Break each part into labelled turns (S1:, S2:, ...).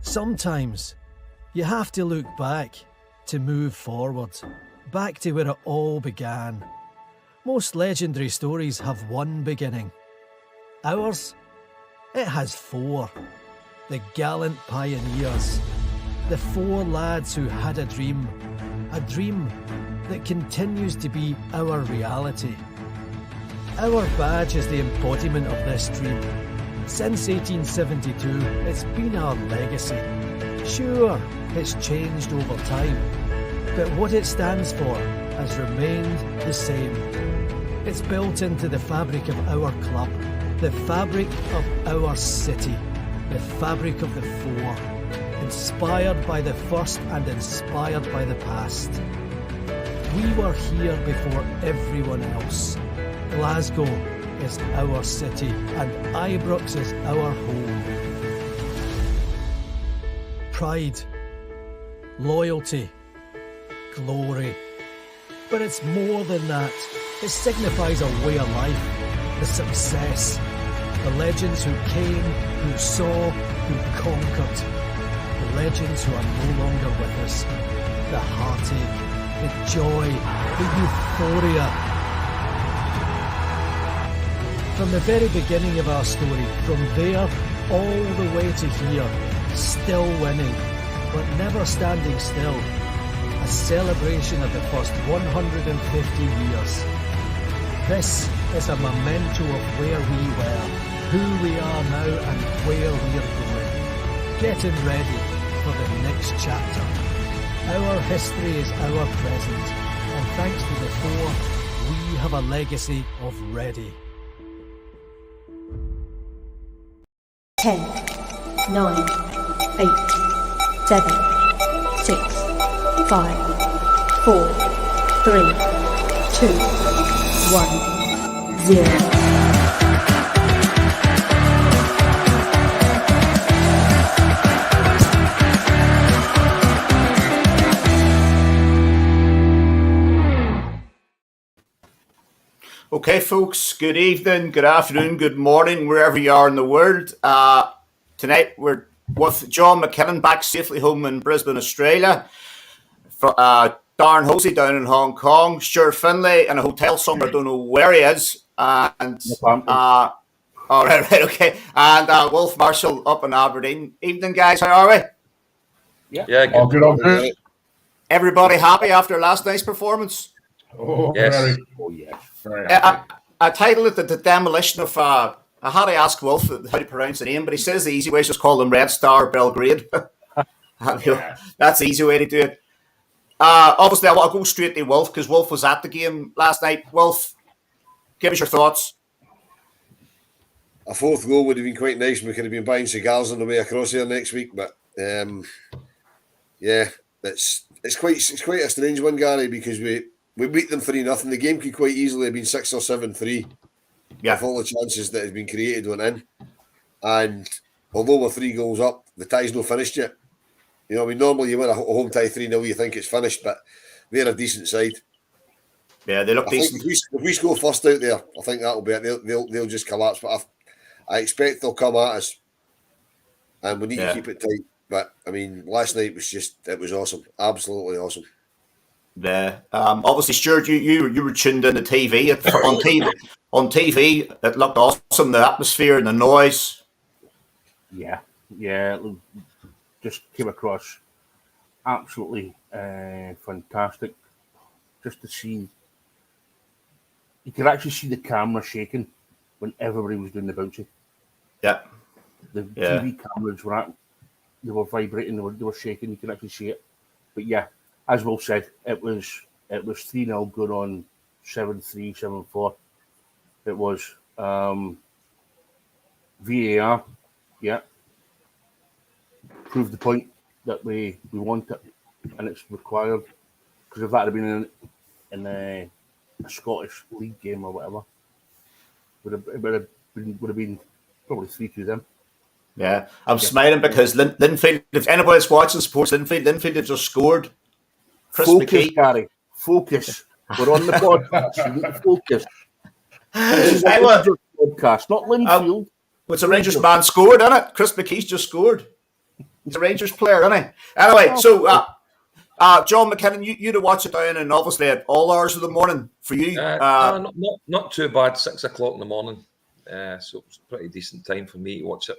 S1: Sometimes you have to look back to move forward, back to where it all began. Most legendary stories have one beginning. Ours? It has four. The gallant pioneers. The four lads who had a dream that continues to be our reality. Our badge is the embodiment of this dream. Since 1872, it's been our legacy. Sure, it's changed over time, but what it stands for has remained the same. It's built into the fabric of our club, the fabric of our city, the fabric of the four, inspired by the first and inspired by the past. We were here before everyone else. Glasgow is our city and Ibrox is our home. Pride, loyalty, glory. But it's more than that. It signifies a way of life, the success, the legends who came, who saw, who conquered, the legends who are no longer with us, the heartache, the joy, the euphoria. From the very beginning of our story, from there all the way to here, still winning, but never standing still. A celebration of the first 150 years. This is a memento of where we were, who we are now and where we are going. Getting ready for the next chapter. Our history is our present, and thanks to the four, we have a legacy of ready.
S2: 10, 9, 8, 7, 6, 5, 4, 3, 2, 1, 0.
S3: Okay, folks, good evening, good afternoon, good morning, wherever you are in the world. Tonight we're with John McKinnon back safely home in Brisbane, Australia. Darren Hosey down in Hong Kong. Stuart Finlay in a hotel somewhere, I don't know where he is. All right, okay. And Wolf Marshall up in Aberdeen. Evening, guys, how are we?
S4: Yeah, good.
S3: Everybody happy after last night's performance?
S4: Oh, yes.
S3: I titled it the Demolition of. I had to ask Wolf how to pronounce the name, but he says the easy way is just call them Red Star Belgrade. That's the easy way to do it. Obviously, I'll go straight to Wolf because Wolf was at the game last night. Wolf, give us your thoughts.
S5: A fourth goal would have been quite nice. We could have been buying cigars on the way across here next week, but yeah, it's quite a strange one, Gary, because we beat them 3-0. The game could quite easily have been 6 or 7-3.
S3: Yeah,
S5: with all the chances that have been created went in. And although we're 3 goals up, the tie's not finished yet. You know, I mean, normally you win a home tie 3-0, you think it's finished, but they're a decent side.
S3: Yeah, they look decent.
S5: If we score first out there, I think that'll be it. They'll just collapse. But I expect they'll come at us, and we need to keep it tight. But I mean, last night it was awesome, absolutely awesome.
S3: Yeah, obviously, Stuart, you were tuned in to TV. On TV, it looked awesome. The atmosphere and the noise.
S4: Yeah, it just came across absolutely fantastic. Just to see, you could actually see the camera shaking when everybody was doing the bouncing.
S3: Yeah,
S4: the TV cameras were vibrating. They were shaking. You could actually see it. But yeah, as Will said, it was 3-0 going on 7-3, 7-4. It was VAR, proved the point that we want it, and it's required. Because if that had been in a Scottish league game or whatever, it would have been probably 3-2 them.
S3: Yeah, I'm smiling because Linfield. If anybody's watching sports, Linfield have just scored.
S4: Focus, Gary. Focus. We're on the podcast. You need to focus. This is a Rangers podcast, not Linfield.
S3: It's a Rangers man scored, isn't it? Chris McKee's just scored. He's a Rangers player, isn't he? Anyway, so John McKinnon, you'd have watched it down, and obviously at all hours of the morning for you.
S6: Not too bad. 6 o'clock in the morning, so it was a pretty decent time for me to watch it.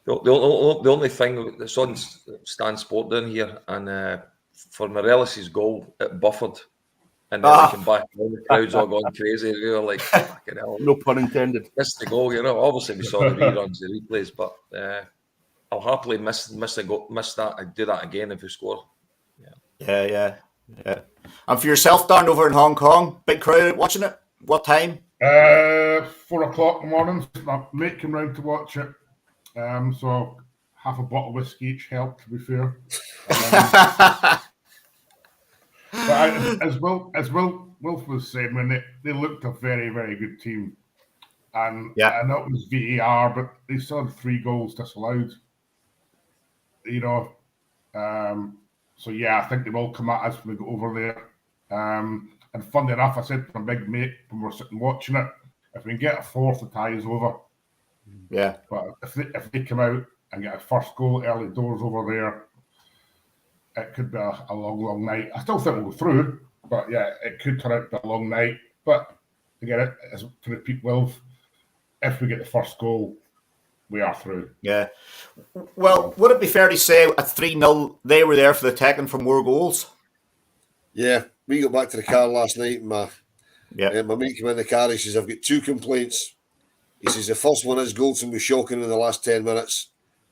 S6: The only thing that's on Stan Sport down here, and for Morelos' goal, it buffered. And then we came back, all the crowd's all going crazy. We were like, fucking hell.
S4: No pun intended.
S6: Missed the goal, Obviously, we saw the reruns, the replays, but I'll happily miss that. I'd do that again if we score.
S3: Yeah. And for yourself, Darren, over in Hong Kong, big crowd watching it. What time?
S7: 4 o'clock in the morning. My mate came round to watch it. So half a bottle of whiskey each helped, to be fair. But as Wilf was saying, when they looked a very, very good team. And I know it was VAR, but they still had 3 goals disallowed. So I think they will come at us when we go over there. And funnily enough, I said to my big mate when we were sitting watching it, if we can get a 4th, the tie is over.
S3: Yeah.
S7: But if they come out and get a first goal early doors over there, it could be a long, long night. I still think we'll go through, but it could turn out to be a long night. But again, to repeat Wilf, if we get the first goal, we are through.
S3: Yeah. Well, would it be fair to say at 3-0, they were there for the taking for more goals?
S5: Yeah, we got back to the car last night. And my mate came in the car. He says, I've got 2 complaints. He says, the first one is Goldson was shocking in the last 10 minutes.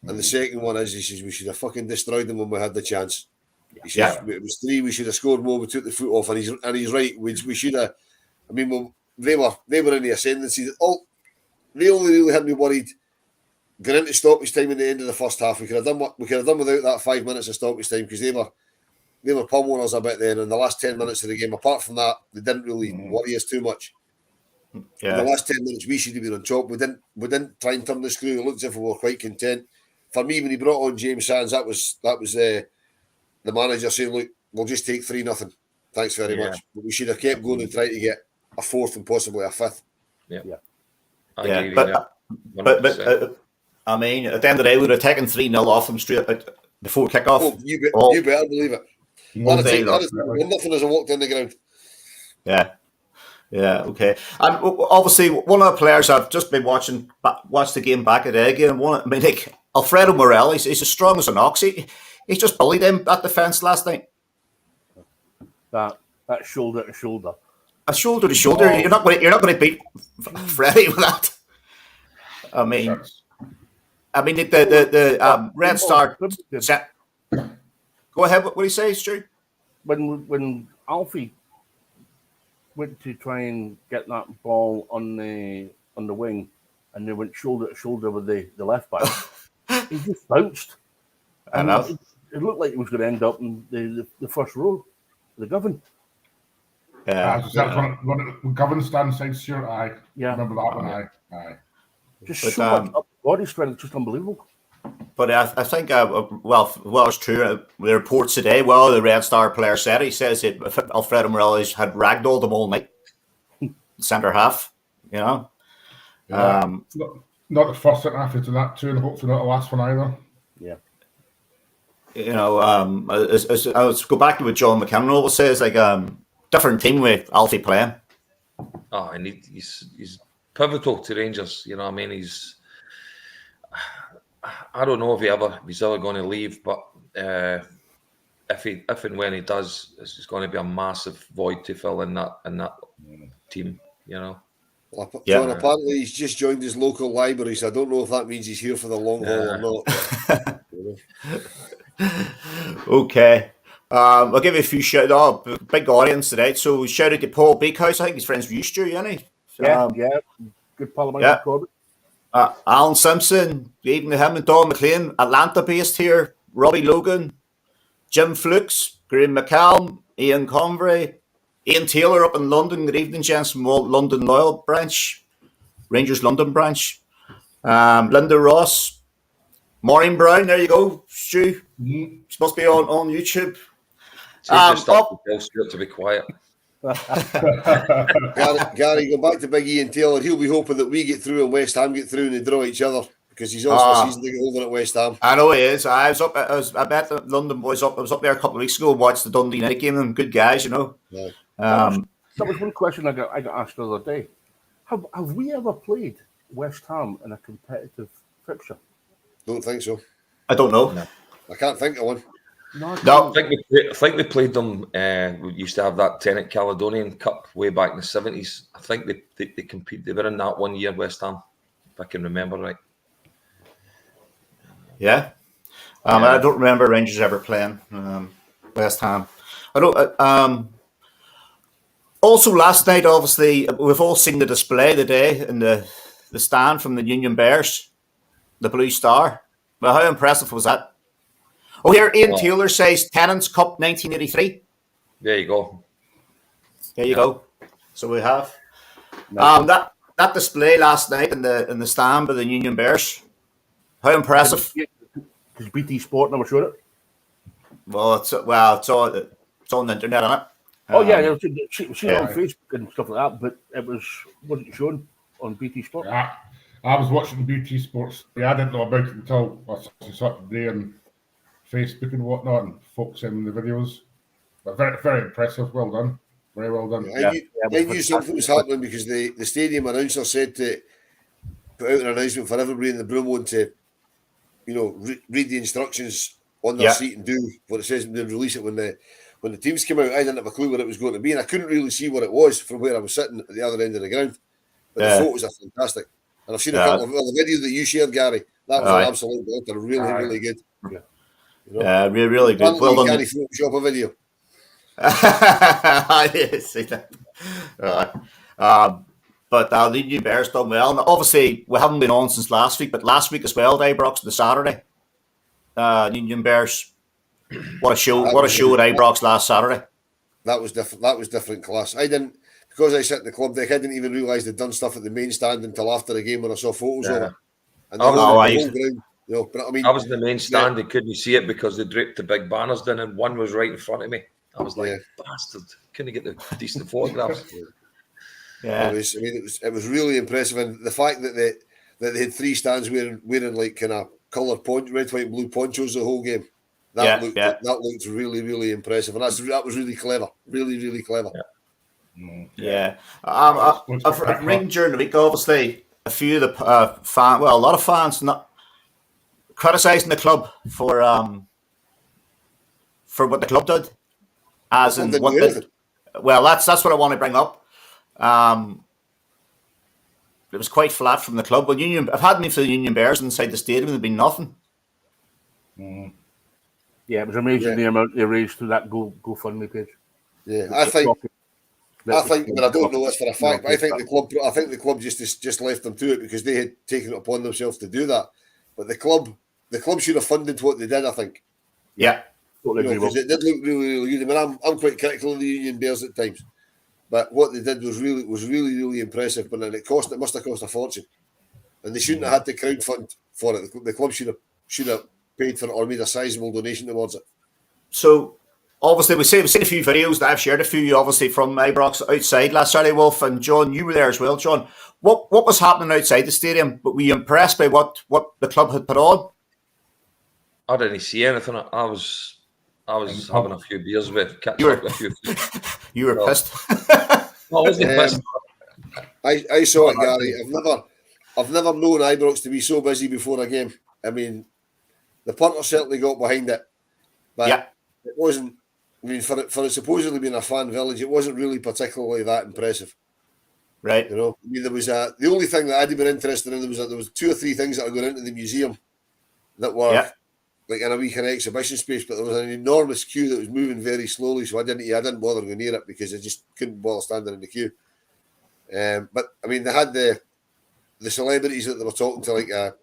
S5: And the second one is, he says, we should have fucking destroyed them when we had the chance. He says, it was 3, we should have scored more, we took the foot off. And he's right. We should have, they were in the ascendancy. They only really had me worried going into stoppage time in the end of the first half. We could have done without that 5 minutes of stoppage time, because they were pummeling us a bit then. In the last 10 minutes of the game, apart from that, they didn't really worry us too much. Yeah. In the last 10 minutes, we should have been on top. We didn't try and turn the screw. It looked as if we were quite content. For me, when he brought on James Sands, that was the manager saying, "Look, we'll just take 3-0. Thanks very much." But we should have kept going and tried to get a 4th and possibly a 5th.
S3: But I mean, at the end of the day, we would have taken 3-0 off them straight before kick-off.
S5: Oh, you better believe it. Nothing as I walked in the ground.
S3: Yeah, okay. And obviously, one of the players I've just been watched the game back at again. Alfredo Morelos, he's as strong as an ox. He just bullied him at defence last night.
S4: That shoulder to shoulder.
S3: A shoulder to shoulder. Oh. You're not going to beat Freddie with that. I mean, the Red Star. Go ahead. What do you say, Stu?
S4: When Alfie went to try and get that ball on the wing, and they went shoulder to shoulder with the left back, he just bounced. And it looked like he was going to end up in the first row, the Govan.
S7: When Govan stands side shirt, I remember that one. Aye.
S4: Just so much body strength, just unbelievable.
S3: But I think, it's true. The reports today, the Red Star player said, he says that Alfredo Morelos had ragdolled him all night, centre half,
S7: Not the first centre half, it's in that too, and hopefully not the last one either.
S4: Yeah.
S3: Let's go back to what John McKinnon always says, different team with Alfie playing.
S6: Oh, and he's pivotal to Rangers, I don't know if he's ever going to leave, but if and when he does, it's going to be a massive void to fill in that team.
S5: Well, John, apparently he's just joined his local library, so I don't know if that means he's here for the long haul or not.
S3: Okay. I'll give you a few shout out. Big audience today. So shout out to Paul Beekhouse. I think he's friends with you, Stu, isn't he?
S4: Good parliamentary Corbett.
S3: Alan Simpson, even to him and Don McLean, Atlanta based here. Robbie Logan, Jim Flukes, Graham McCallum, Ian Convery, Ian Taylor up in London. Good evening, gents, from London Loyal branch, Rangers London branch. Linda Ross, Maureen Brown. There you go, Stu. It's supposed to be on YouTube.
S6: Just to be quiet.
S5: Gary, go back to Big Ian Taylor. He'll be hoping that we get through and West Ham get through and they draw each other. because he's also a season ticket holder at West Ham.
S3: I know he is. I met the London boys up. I was up there a couple of weeks ago and watched the Dundee night game. And good guys, you know.
S5: Yeah.
S4: That was one question I got asked the other day. Have we ever played West Ham in a competitive fixture?
S5: Don't think so.
S3: I don't know.
S6: No.
S5: I can't think of one.
S3: No.
S6: I think we played them. We used to have that Tennant Caledonian Cup way back in the 70s. I think they compete. They were in that one year, West Ham, if I can remember right.
S3: Yeah. I don't remember Rangers ever playing West Ham. I don't. Also, last night, obviously, we've all seen the display today in the stand from the Union Bears, the Blue Star. Well, how impressive was that? Oh, here, Ian Taylor says Tennant's Cup 1983.
S6: There you go.
S3: There you go. So we have that display last night in the stand by the Union Bears. How impressive!
S4: Because BT Sport never showed it.
S3: Well, it's on the internet, isn't it?
S4: She on Facebook and stuff like that, but it wasn't shown on BT Sport.
S7: Yeah, I was watching BT Sports. Yeah, I didn't know about it until I saw it today on Facebook and whatnot, and folks sending the videos. But very, very impressive. Well done. Very well done.
S5: I knew something was happening because the stadium announcer said to put out an announcement for everybody in the Broomloan to, read the instructions on their seat and do what it says and then release it when the teams came out. I didn't have a clue what it was going to be, and I couldn't really see what it was from where I was sitting at the other end of the ground. But the photos are fantastic. And I've seen a couple of the video that you shared, Gary. That was an absolute good. They're really, really good.
S3: Yeah, really good. Well done.
S5: Gary Photoshop a video.
S3: I did see that. But the Union Bears done well. And obviously, we haven't been on since last week, but last week as well, Ibrox, the Saturday. Union Bears, what a show! What a show at Ibrox last Saturday.
S5: That was different. That was different class. Because I sat in the club deck, I didn't even realise they'd done stuff at the main stand until after the game when I saw photos of it. And the whole ground, but I mean,
S6: I was in the main stand. They couldn't see it because they draped the big banners down, and one was right in front of me. I was like, bastard! Couldn't get the decent photographs.
S5: It was really impressive, and the fact that they had three stands wearing like kind of coloured red, white, and blue ponchos the whole game. That looked really, really impressive, and that was really clever, really, really clever.
S3: Yeah. I've ringed during the week. Obviously, a few of the a lot of fans not criticising the club for what the club did, as in what the. Well, that's what I want to bring up. It was quite flat from the club. Well, I've had me for the Union Bears inside the stadium. There'd been nothing.
S4: Yeah, it was amazing the amount they raised through that GoFundMe page.
S5: Yeah, I think, but I don't know this for a fact. But I think the club just left them to it because they had taken it upon themselves to do that. But the club should have funded what they did. I think.
S3: Yeah,
S5: because it did look really, really good. I mean, I'm quite critical of the Union Bears at times, but what they did was really, really impressive. But then it must have cost a fortune, and they shouldn't have had to crowdfund for it. The club should have paid for it or made a sizable donation towards it.
S3: So obviously we've seen a few videos that I've shared a few obviously from Ibrox outside last Saturday, Wolf, and John, you were there as well. John, what was happening outside the stadium? But were you impressed by what the club had put on?
S6: I didn't see anything. I was having a few beers with catching up with a few.
S3: You were pissed.
S6: I wasn't pissed.
S5: I saw it, Gary. I've never known Ibrox to be so busy before a game. I mean, the punter certainly got behind it, but it wasn't. I mean, for it supposedly being a fan village, it wasn't really particularly that impressive,
S3: right?
S5: I mean, there was the only thing that I'd been interested in. There was 2 or 3 things that were going into the museum that were like in a wee kind of exhibition space, but there was an enormous queue that was moving very slowly, so I didn't bother going near it because I just couldn't bother standing in the queue. But I mean, they had the celebrities that they were talking to,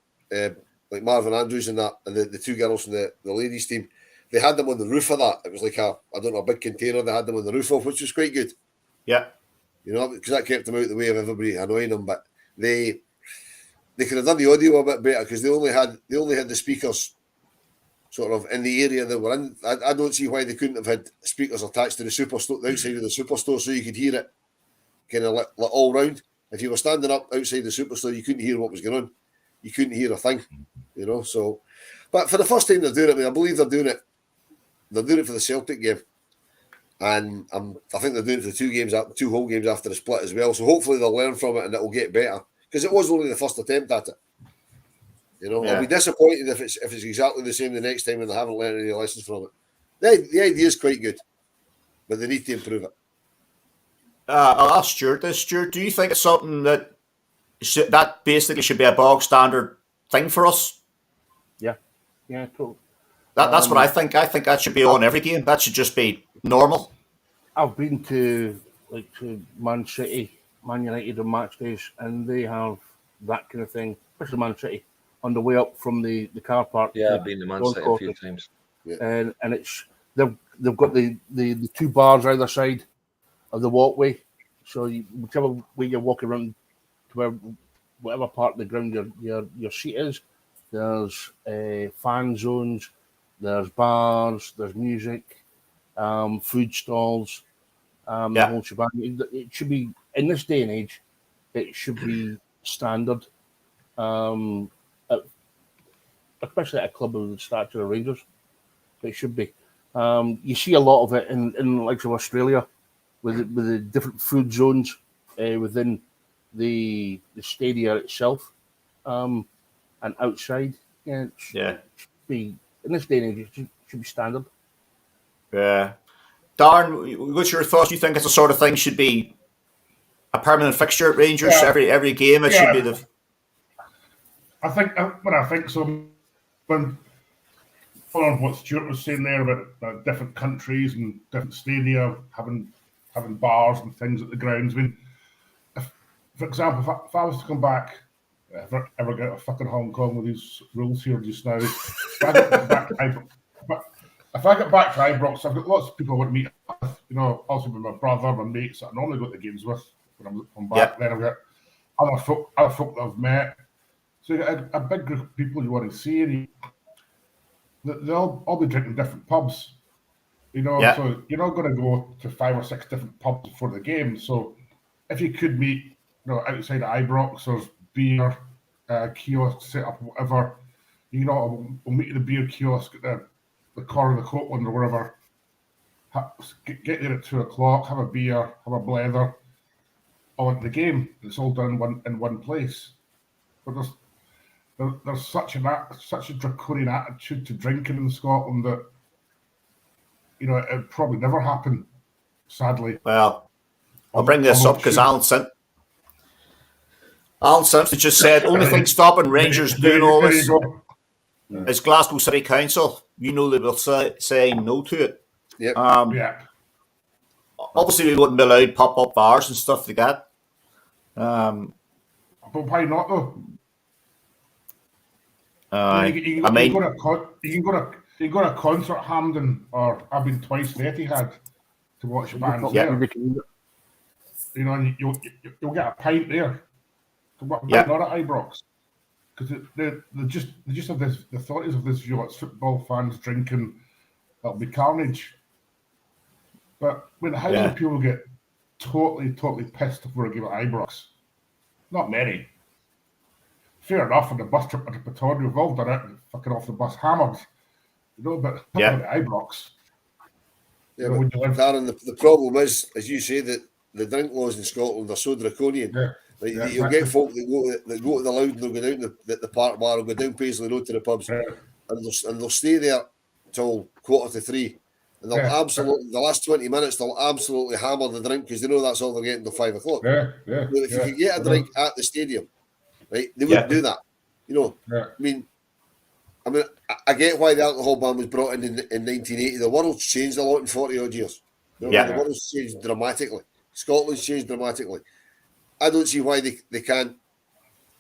S5: like Marvin Andrews and that, and the 2 girls from the ladies team. They had them on the roof of that. It was like a big container. They had them on the roof of, which was quite good. Yeah, because that kept them out of the way of everybody annoying them. But they could have done the audio a bit better because they only had the speakers sort of in the area that were in. I don't see why they couldn't have had speakers attached to the superstore, the outside of the superstore, so you could hear it kind of all round. If you were standing up outside the superstore, you couldn't hear what was going on. you couldn't hear a thing, you know. So, but for the first time they're doing it, I mean, I believe they're doing it. They're doing it for the Celtic game, and I think they're doing it for the 2 home games after the split as well. So hopefully they'll learn from it and it'll get better, because it was only the first attempt at it. You know, I'll be disappointed if it's exactly the same the next time and they haven't learned any lessons from it. The idea is quite good, but they need to improve it.
S3: I'll ask Stuart this. Stuart, do you think it's something that basically should be a bog standard thing for us?
S4: Yeah, totally.
S3: That's what I think. I think that should be on every game. That should just be normal.
S4: I've been to Man City, Man United on match days, and they have that kind of thing, especially Man City, on the way up from the car park.
S6: Yeah, I've been to Man City a few times.
S4: Yeah. And it's they've got the 2 bars either side of the walkway. So whichever way you're walking around to whatever part of the ground your seat is, there's fan zones, there's bars, there's music, food stalls, the whole shebang. It should be, in this day and age, it should be standard, especially at a club of the stature of Rangers. It should be. You see a lot of it in the likes of Australia with the different food zones within the stadia itself, and outside. It should be, in this day and age, it should be standard.
S3: Yeah. Darren, what's your thoughts? Do you think it's the sort of thing should be a permanent fixture at Rangers? Every game it should be the...
S7: I think so. When following what Stuart was saying there about different countries and different stadia having bars and things at the grounds. I mean, for example, if I was to come back, if I ever get a fucking Hong Kong with these rules here just now, if I get back to Ibrox, I've got lots of people I want to meet with, you know, also with my brother, my mates that I normally go to the games with when I'm back. Then I've got other folk that I've met. So you got a big group of people you want to see, and they'll all be drinking different pubs. You know, so you're not going to go to 5 or 6 different pubs before the game. So if you could meet, you know, outside of Ibrox, there's beer kiosk set up, whatever. You know, we'll meet at the beer kiosk at the corner of the Coatland or wherever. Get there at 2 o'clock, have a beer, have a blether, on the game. It's all done in one place. But there's such a draconian attitude to drinking in Scotland that, you know, it probably never happen, sadly.
S3: Well, I'll bring this up because Alan Simpson just said only thing stopping Rangers doing all this is Glasgow City Council. You know they will say no to it.
S5: Yep.
S3: Obviously, we wouldn't be allowed pop-up bars and stuff like that.
S7: But why not though? You can go to a concert at Hampden, or I've been twice to Etihad to watch bands there. You know, and you'll get a pint there. Not at Ibrox, because they just have the thoughts of this. You know, it's football fans drinking. That'll be carnage. But how many people get totally pissed before a game at Ibrox? Not many. Fair enough, on the bus trip at the Pretoria, we've all done it, fucking off the bus hammered. You know, but not at Ibrox.
S5: Yeah, but Darren, the problem is, as you say, that the drink laws in Scotland are so draconian. You'll get folk that go to the Loud and they'll go down the park bar, or go down Paisley Road to the pubs, and they'll stay there till 2:45. And they'll absolutely, the last 20 minutes, they'll absolutely hammer the drink because they know that's all they're getting till 5 o'clock. But if you could get a drink at the stadium, right, they wouldn't do that. You know, I mean, I get why the alcohol ban was brought in 1980. The world's changed a lot in 40 odd years. You know, the world's changed dramatically. Scotland's changed dramatically. I don't see why they can't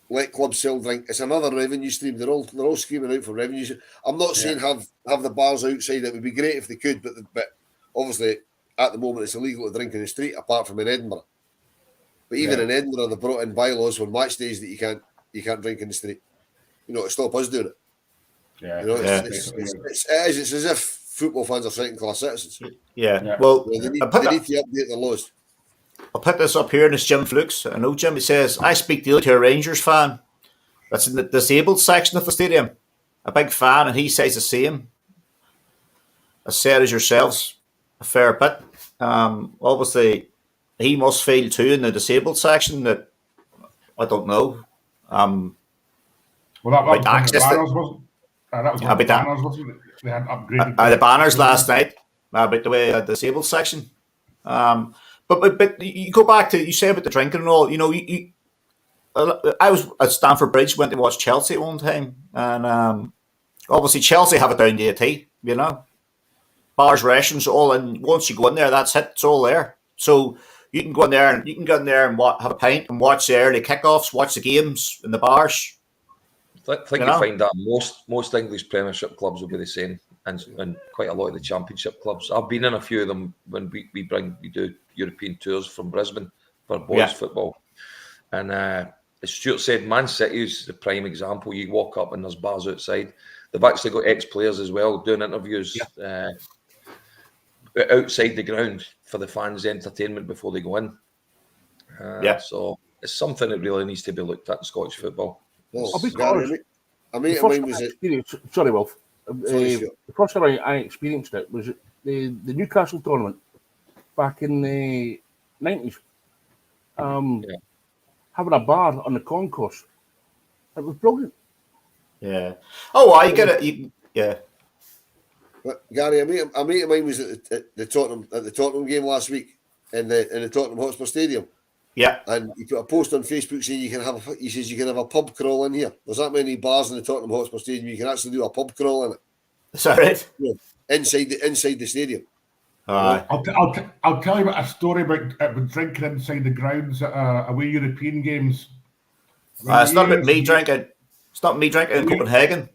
S5: let clubs sell drink. It's another revenue stream. They're all screaming out for revenue. I'm not saying have the bars outside. It would be great if they could, but obviously at the moment it's illegal to drink in the street, apart from in Edinburgh. But even in Edinburgh, they brought in bylaws on match days that you can't drink in the street. You know, to stop us doing it. You know, it's as if football fans are second-class citizens.
S3: Well,
S5: they need to update the laws.
S3: I'll put this up here, and it's Jim Flukes. I know Jim. He says, I speak daily to a Rangers fan. that's in the disabled section of the stadium. A big fan, and he says the same. As said as yourselves, a fair bit. Obviously, he must feel too in the disabled section that I don't know.
S7: Well, that was
S3: access
S7: the banners, wasn't that was the banners, wasn't it? They had upgraded
S3: the banners last night about the way disabled section. But you go back to you say about the drinking and all. You know, I was at Stamford Bridge, went to watch Chelsea at one time, and obviously Chelsea have it down to a T. You know, bars, restaurants, all, and once you go in there, that's it. It's all there. So you can go in there and have a pint and watch the early kickoffs, watch the games in the bars.
S6: I think you find that most English Premiership clubs will be the same, and quite a lot of the Championship clubs. I've been in a few of them when we do European tours from Brisbane for boys football, and as Stuart said, Man City is the prime example. You walk up and there's bars outside. They've actually got ex-players as well doing interviews outside the ground for the fans' entertainment before they go in. So it's something that really needs to be looked at in Scottish football.
S5: Well,
S4: I'll be honest. Sorry, Wolf. The first time I experienced it was at the Newcastle tournament back in the 90s. Having a bar on the concourse. It was brilliant.
S3: Yeah. Oh, I get it. Yeah.
S5: But Gary, a mate of mine was at the Tottenham game last week in the Tottenham Hotspur Stadium.
S3: Yeah.
S5: And he put a post on Facebook saying you can have a pub crawl in here. There's that many bars in the Tottenham Hotspur Stadium. You can actually do a pub crawl in it.
S3: Is that right?
S5: Yeah. Inside the stadium.
S7: I'll tell you about a story about drinking inside the grounds at away European games.
S3: It's not about me drinking. It's not me drinking in Copenhagen.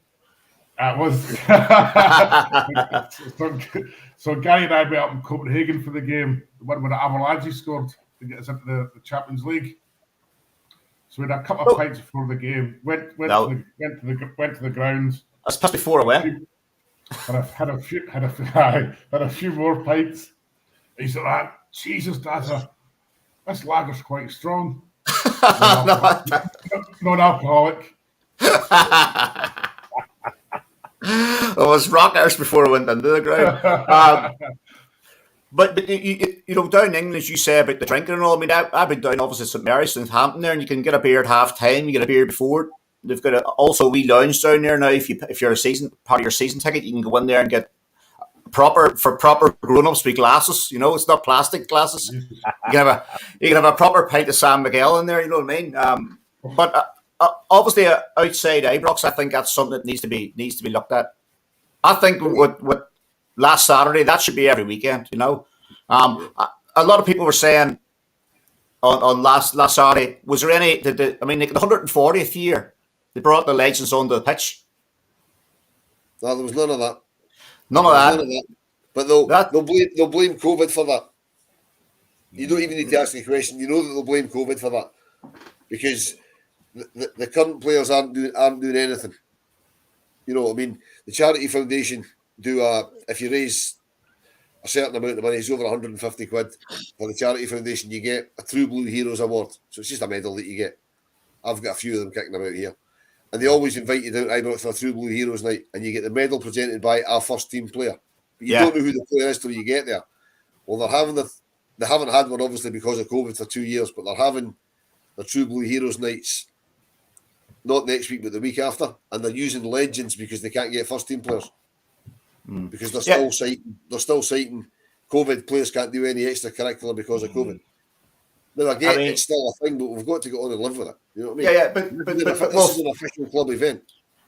S7: It was. So Guy and I met up in Copenhagen for the game, the one where Avalanche scored to get us into the Champions League. So we had a couple of pints before the game. Went to the grounds.
S3: That's just before I went.
S7: Had a few more pints. He said, Jesus, this lager's quite strong. Non-alcoholic.
S3: I was rockers before I went into the ground. But you know, down in England, as you say about the drinking and all. I mean, I've been down obviously St Mary's, Southampton there, and you can get a beer at half time. You get a beer before. They've got also a wee lounge down there now. If you're part of your season ticket, you can go in there and get proper grown-ups with glasses. You know, it's not plastic glasses. You can have a proper pint of San Miguel in there. You know what I mean? But obviously, outside Ibrox, I think that's something that needs to be looked at. I think with last Saturday, that should be every weekend. You know, a lot of people were saying on last Saturday, was there any? The 140th year they brought the legends onto the pitch.
S5: No, there was none of that.
S3: None of that.
S5: But they'll blame COVID for that. You don't even need to ask the question. You know that they'll blame COVID for that because the current players aren't doing anything. You know what I mean? The charity foundation if you raise a certain amount of money, it's over 150 quid for the charity foundation, you get a True Blue Heroes award. So it's just a medal that you get. I've got a few of them kicking about here. And they always invite you down to Ibrox for a True Blue Heroes night, and you get the medal presented by our first team player. But you don't know who the player is till you get there. Well, they haven't had one obviously because of COVID for 2 years, but they're having the True Blue Heroes nights not next week but the week after, and they're using legends because they can't get first team players because they're still citing COVID. Players can't do any extracurricular because of COVID. Now again, it's still a thing, but we've got to get on and live with it. You know what I mean?
S3: Yeah. But
S5: this is an official club event.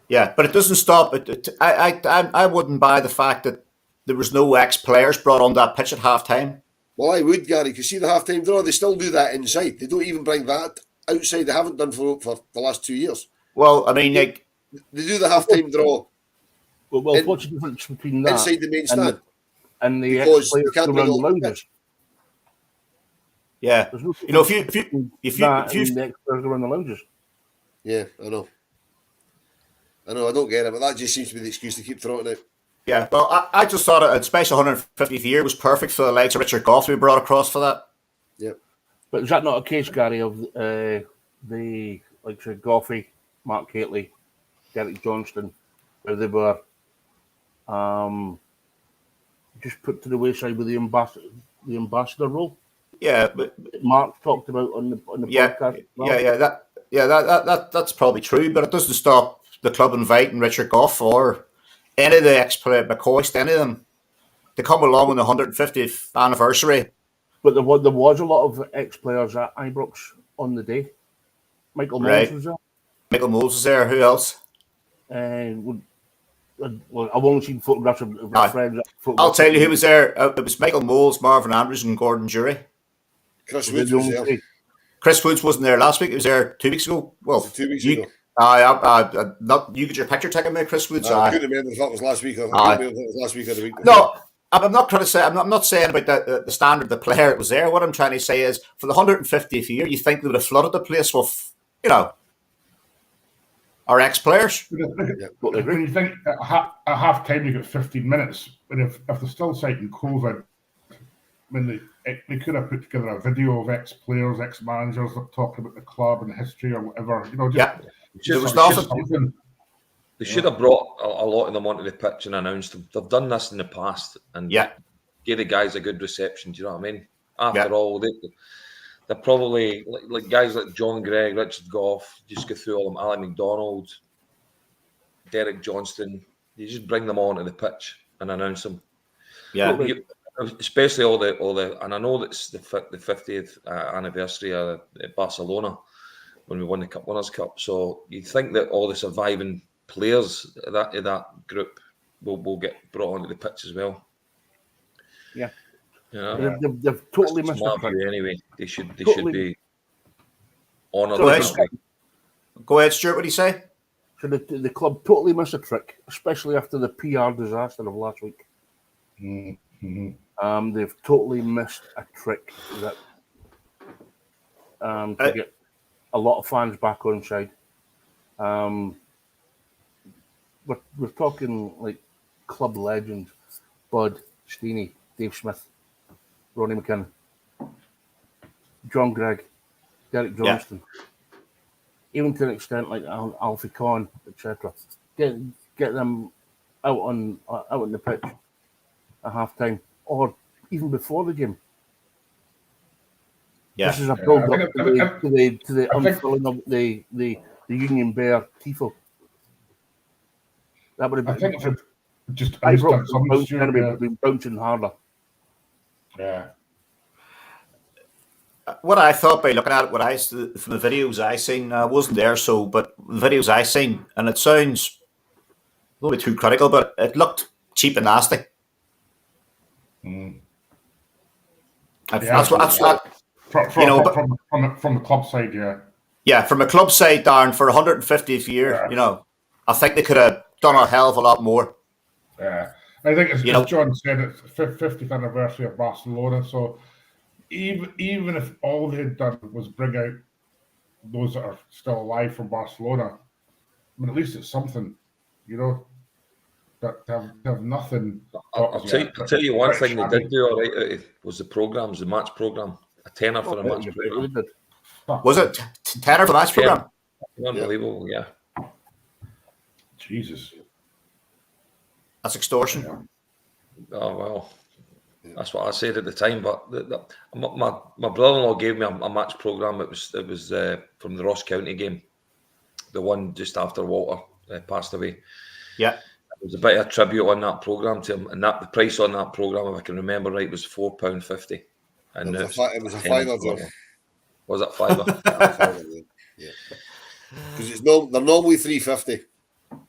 S3: Yeah, but it doesn't stop. I wouldn't buy the fact that there was no ex-players brought on that pitch at half time.
S5: Well, I would, Gary, because see the half-time draw, they still do that inside. They don't even bring that outside. They haven't done for the last 2 years.
S3: Well, I mean,
S5: they do the half-time draw.
S4: Well, what's the difference between that
S5: inside the main stand
S4: and the
S5: because
S4: players
S5: can't
S4: around the lounges?
S3: Yeah,
S4: No,
S3: you know, if you
S4: the ex-players around the lounges.
S5: Yeah, I know. I don't get it, but that just seems to be the excuse to keep throwing it.
S3: Yeah, well, I just thought a special 150th year was perfect for the likes of Richard Goff to be brought across for that.
S5: Yeah.
S4: But is that not a case, Gary, of the likes of Goffey, Mark Hateley, Derek Johnston, how they were just put to the wayside with the ambassador role.
S3: Yeah, but
S4: Mark talked about on the podcast.
S3: That's probably true, but it doesn't stop the club inviting Richard Gough or any of the ex-player, McCoist, any of them, to come along on the 150th anniversary.
S4: But there was a lot of ex-players at Ibrox on the day. Michael Moles was there.
S3: Michael Moles was there. Who else?
S4: And well, I've only seen photographs of friends.
S3: I'll tell you who was there. It was Michael Moles, Marvin Andrews, and Gordon Jury.
S5: Chris Woods was there.
S3: Chris Woods wasn't there last week. He was there 2 weeks ago. Well,
S5: 2 weeks ago.
S3: Not you get your picture taken by Chris Woods.
S5: I couldn't remember if that was last week or last week or the week before.
S3: No, I'm not trying to say. I'm not saying about the standard of the player that was there. What I'm trying to say is, for the 150th year, you think they would have flooded the place with, our ex-players.
S7: When you think at half time you got 15 minutes, but if they're still citing COVID, they could have put together a video of ex-players, ex-managers that talking about the club and the history or whatever.
S6: They should have brought a lot of them onto the pitch and announced them. They've done this in the past and gave the guys a good reception. Do you know what I mean? After all, they're probably like guys like John Gregg, Richard Gough, just go through all them, Ali McDonald, Derek Johnston. You just bring them onto the pitch and announce them. Yeah. Especially all the, and I know that's the 50th anniversary of Barcelona when we won the Cup Winners' Cup. So you think that all the surviving players of that group will get brought onto the pitch as well.
S4: Yeah.
S6: They've
S4: totally missed it.
S6: Anyway, they should be honoured.
S3: Go ahead, Stuart. What do you say?
S4: So the club totally missed a trick, especially after the PR disaster of last week.
S7: Mm-hmm.
S4: They've totally missed a trick that to get a lot of fans back on side. We're talking like club legends: Bud, Steenie, Dave Smith, Ronnie McKinnon, John Gregg, Derek Johnston, even to an extent like Alfie Conn, etc. Get them out in the pitch at half time or even before the game.
S3: Yeah.
S4: This is a build up to the unfurling of the Union Bear tifo. That would have been
S7: just
S4: been bouncing harder.
S7: Yeah.
S3: What I thought by looking at it, from the videos I seen, I wasn't there, but the videos I seen, and it sounds a little bit too critical, but it looked cheap and nasty. That's what.
S7: From the club side, yeah.
S3: Yeah, from a club side, Darren, for 150th year, I think they could have done a hell of a lot more.
S7: Yeah, I think as John said, it's the 50th anniversary of Barcelona. So even if all they had done was bring out those that are still alive from Barcelona, I mean, at least it's something, But to have nothing.
S6: I'll tell you one thing they did do all right was the match program. A tenner for a match program.
S3: Was it tenner for the match program?
S6: Unbelievable, yeah.
S7: Jesus.
S3: That's extortion.
S6: Oh, well. That's what I said at the time. But my brother-in-law gave me a match program. It was from the Ross County game, the one just after Walter passed away.
S3: Yeah.
S6: There was a bit of a tribute on that program to him, and the price on that program, if I can remember right, was £4.50. And
S5: it was a fiver, John.
S6: Was it fiver?
S5: Yeah. Because they're normally $3.50.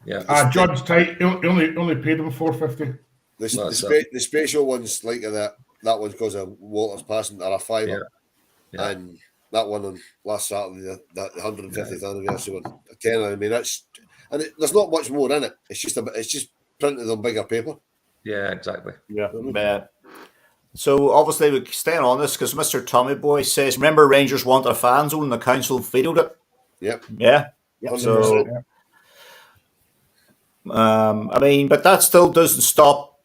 S6: Yeah.
S7: John's tight. He only paid him $4.50.
S5: The special ones like that one's because of Walter's passing are a fiver, and that one on last Saturday, the 150th anniversary one, a tenner. I mean, there's not much more in it. It's just printed on bigger paper.
S6: Yeah, exactly.
S3: Yeah. So obviously we're staying on this because Mr. Tommy Boy says, "Remember, Rangers want their fan zone, and the council vetoed it."
S5: Yep.
S3: Yeah. So, I mean, but that still doesn't stop.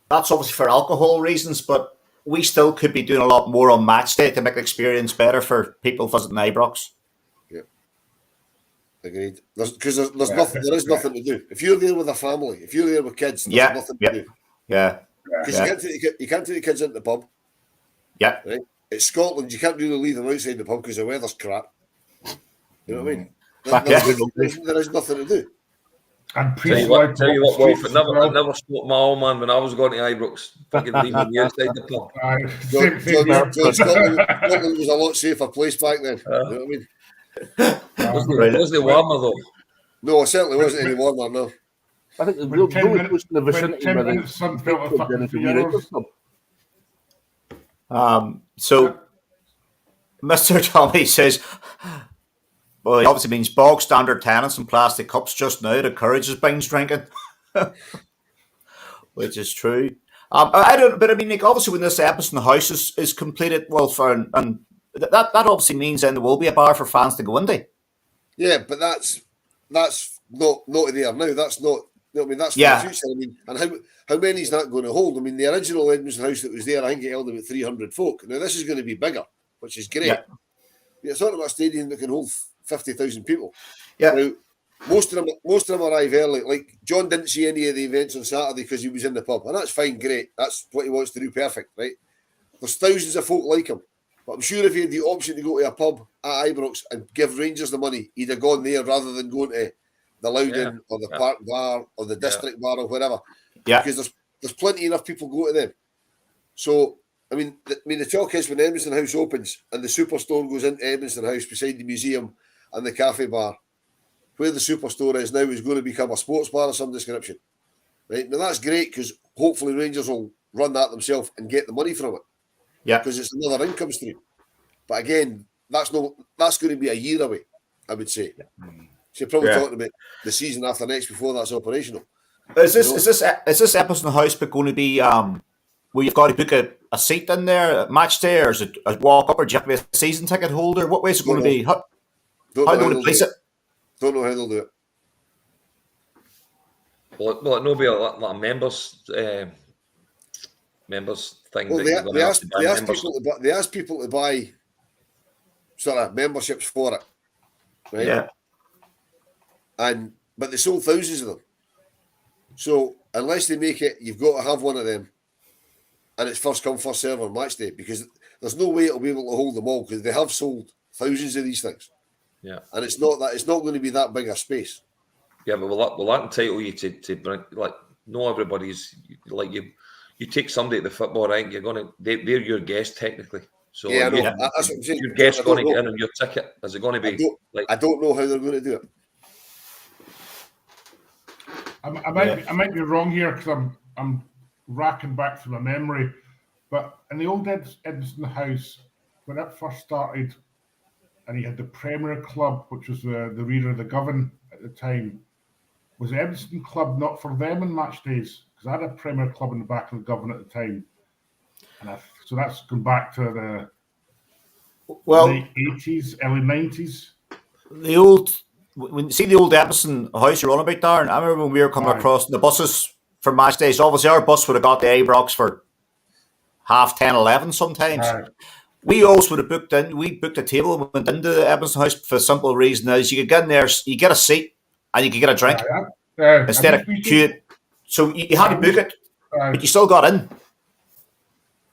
S3: That's obviously for alcohol reasons, but we still could be doing a lot more on match day to make the experience better for people visiting Ibrox.
S5: Yeah. Agreed. Because there's nothing. There is nothing to do. If you're there with a family, if you're there with kids, there's nothing to do.
S3: Yeah.
S5: Because you can't take the kids into the pub.
S3: Yeah.
S5: Right. It's Scotland. You can't really leave them outside the pub because the weather's crap. You know what I mean? There is nothing to do.
S7: And
S6: Tell you what, Wolf, it never stopped my old man when I was going to Ibrox. Fucking leaving you outside the pub.
S5: Scotland was a lot safer place back then. You know what I mean?
S6: Wasn't it warmer though?
S5: No, it certainly wasn't any warmer. No.
S4: I think the real close in the vicinity where the
S7: sun felt a fucking 3 hours.
S3: So, Mr. Tommy says, well, it obviously means bog standard tenants and plastic cups just now. It encourages binge drinking, which is true. I don't, but I mean, like, obviously, when this Edmonton House is completed, well, and that obviously means then there will be a bar for fans to go into.
S5: Yeah, but that's not there now. That's not. I mean, that's for the future. I mean, and how many is that going to hold? I mean, the original Edmonton House that was there, I think it held about 300 folk. Now this is going to be bigger, which is great. Yeah. You're talking about a stadium that can hold 50,000 people.
S3: Yeah.
S5: Now, most of them arrive early. Like John didn't see any of the events on Saturday because he was in the pub, and that's fine, great. That's what he wants to do, perfect, right? There's thousands of folk like him, but I'm sure if he had the option to go to a pub at Ibrox and give Rangers the money, he'd have gone there rather than going to the Loudon or the Park Bar or the District Bar or whatever. Yeah, because there's plenty enough people go to them. So I mean, the talk is when Edmonton House opens and the Superstore goes into Edmonton House beside the museum and the cafe bar, where the Superstore is now is going to become a sports bar of some description. Right now, that's great because hopefully Rangers will run that themselves and get the money from it. Yeah, because it's another income stream. But again, that's going to be a year away, I would say. Yeah. So you're probably talking about the season after next before that's operational.
S3: Is this Edmonton House going to be where you've got to book a seat in there at match day, or is it a walk up, or do you have to be a season ticket holder? What way is it going to be? How do you want to place it?
S5: Don't know how they'll do it.
S6: Will it not be like a members thing?
S5: Well, they ask people to buy sort of memberships for it, right?
S3: Yeah.
S5: But they sold thousands of them. So unless they make it, you've got to have one of them, and it's first come, first serve on match day, because there's no way it'll be able to hold them all because they have sold thousands of these things.
S6: Yeah,
S5: and it's not going to be that big a space.
S6: Yeah, but will that entitle you to bring, like, no, everybody's like you take somebody at the football, right? They're your guest technically. So
S5: yeah, that's what I'm saying.
S6: Your guest's going to get in on your ticket. Is it going to be
S5: I don't know how they're going to do it.
S7: I might be wrong here because I'm racking back through my memory, but in the old Edmonton House, when it first started, and he had the Premier Club, which was the reader of the Govan at the time, was the Edmonton Club not for them in match days? Because I had a Premier Club in the back of the Govan at the time, and so that's gone back to the late 80s, early 90s.
S3: When you see the old Edmonton House you're on about, Darren, I remember when we were coming across the buses for match days. Obviously, our bus would have got to Ibrox for 10:30, 11 sometimes. We always would have booked in. We booked a table and went into the Edmonton House for the simple reason is you could get in there, you get a seat, and you could get a drink instead of queuing. So you had to book it, but you still got in.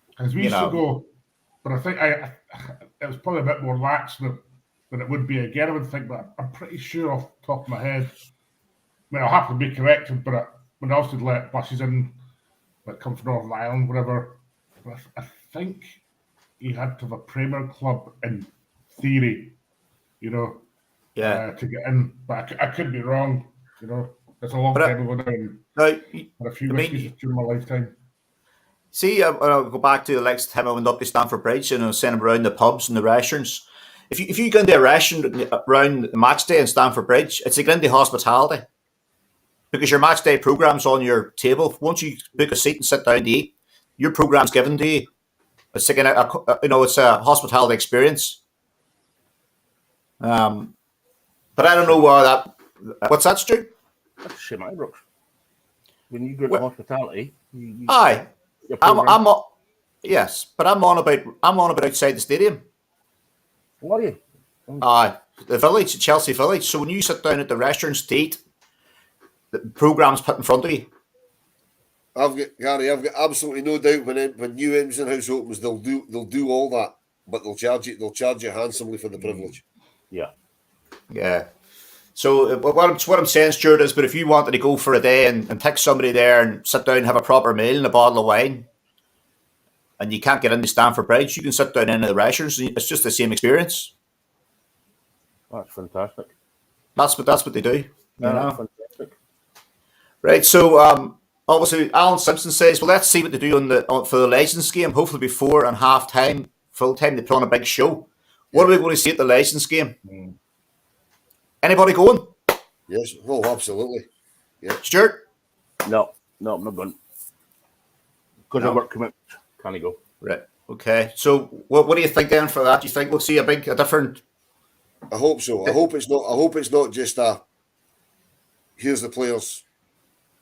S7: Because we used to go, but I think it was probably a bit more lax than it would be again, I would think, but I'm pretty sure off the top of my head. I mean, I'll have to be corrected, but when I also let buses in, like come from Northern Ireland, whatever, but I think you had to have a Premier Club in theory, to get in. But I could be wrong, It's a long time ago now. Had a few whiskeys during my lifetime.
S3: See, I'll go back to the next time I went up to Stamford Bridge and I was sending around the pubs and the restaurants. If you go into a restaurant around the match day in Stamford Bridge, it's a Grindy hospitality. Because your match day program's on your table. Once you book a seat and sit down to eat, your program's given to you. It's like it's a hospitality experience. But I don't know what's that, Stu?
S4: That's shit, Ibrox. When you go to hospitality,
S3: aye. Yes, but I'm on about outside the stadium.
S4: What are you?
S3: Aye. the village, Chelsea Village. So when you sit down at the restaurants to eat, the program's put in front of you.
S5: I've got absolutely no doubt when New Edmonton House opens, they'll do all that, but they'll charge you handsomely for the privilege.
S4: Yeah.
S3: Yeah. So what I'm saying, Stuart, is, but if you wanted to go for a day and take somebody there and sit down and have a proper meal and a bottle of wine, and you can't get into Stamford Bridge, you can sit down in the restaurants. It's just the same experience.
S4: That's fantastic.
S3: That's what they do.
S4: Fantastic.
S3: Right. So obviously, Alan Simpson says, "Well, let's see what they do for the Legends game. Hopefully, before and half time, full time, they put on a big show. What are we going to see at the Legends game? Anybody going?
S5: Yes. Oh, absolutely. Yeah.
S3: Stuart?
S4: No, I'm not going. Because of work commitments, can't go.
S3: Right. Okay. So, what do you think then for that? Do you think we'll see a different?
S5: I hope so. I hope it's not just here's the players.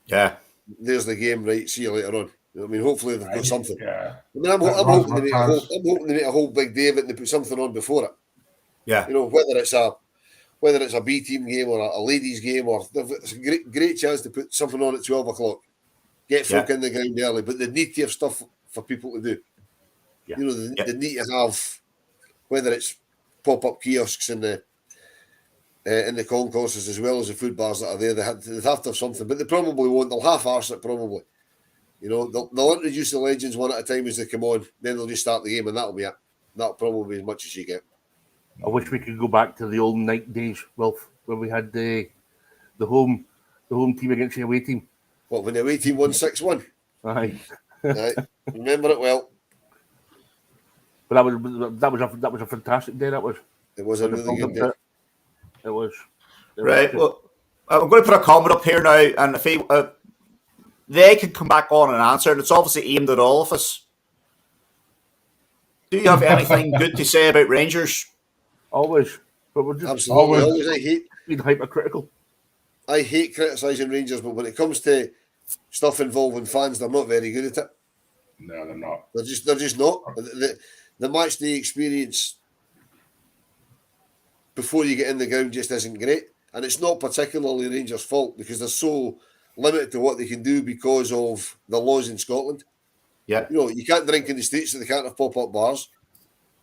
S3: Yeah.
S5: There's the game. Right. See you later on. You know what I mean, hopefully they've got something.
S7: Yeah.
S5: I mean, I'm hoping they make a whole big day of it and they put something on before it.
S3: Yeah.
S5: You know, whether it's a B team game or a ladies game, or it's a great chance to put something on at 12 o'clock. Get folk in the ground early, but they need to have stuff for people to do.
S4: Yeah.
S5: You know, they need to have, whether it's pop-up kiosks in the concourses as well as the food bars that are there. They have to have something, but they probably won't. They'll half-arse it probably. You know, they'll introduce the legends one at a time as they come on. Then they'll just start the game, and that'll be it. That'll probably be as much as you get.
S4: I wish we could go back to the old night days, Wilf, where we had the home team against the away team.
S5: What, when the away team won 6-1?
S4: Aye.
S5: Right. Remember it well.
S4: But that was a fantastic day. That was.
S5: It was a really good day.
S4: It was.
S3: Right. Well, I'm going to put a comment up here now, and if they can come back on and answer, and it's obviously aimed at all of us. Do you have anything good to say about Rangers?
S4: Always. But we're just
S5: absolutely always. I hate
S4: being hypercritical.
S5: I hate criticising Rangers, but when it comes to stuff involving fans, they're not very good at it.
S7: No, they're not.
S5: They're just not. The match day experience before you get in the ground just isn't great. And it's not particularly Rangers' fault because they're so limited to what they can do because of the laws in Scotland.
S3: Yeah.
S5: You know, you can't drink in the streets, so they can't have pop-up bars.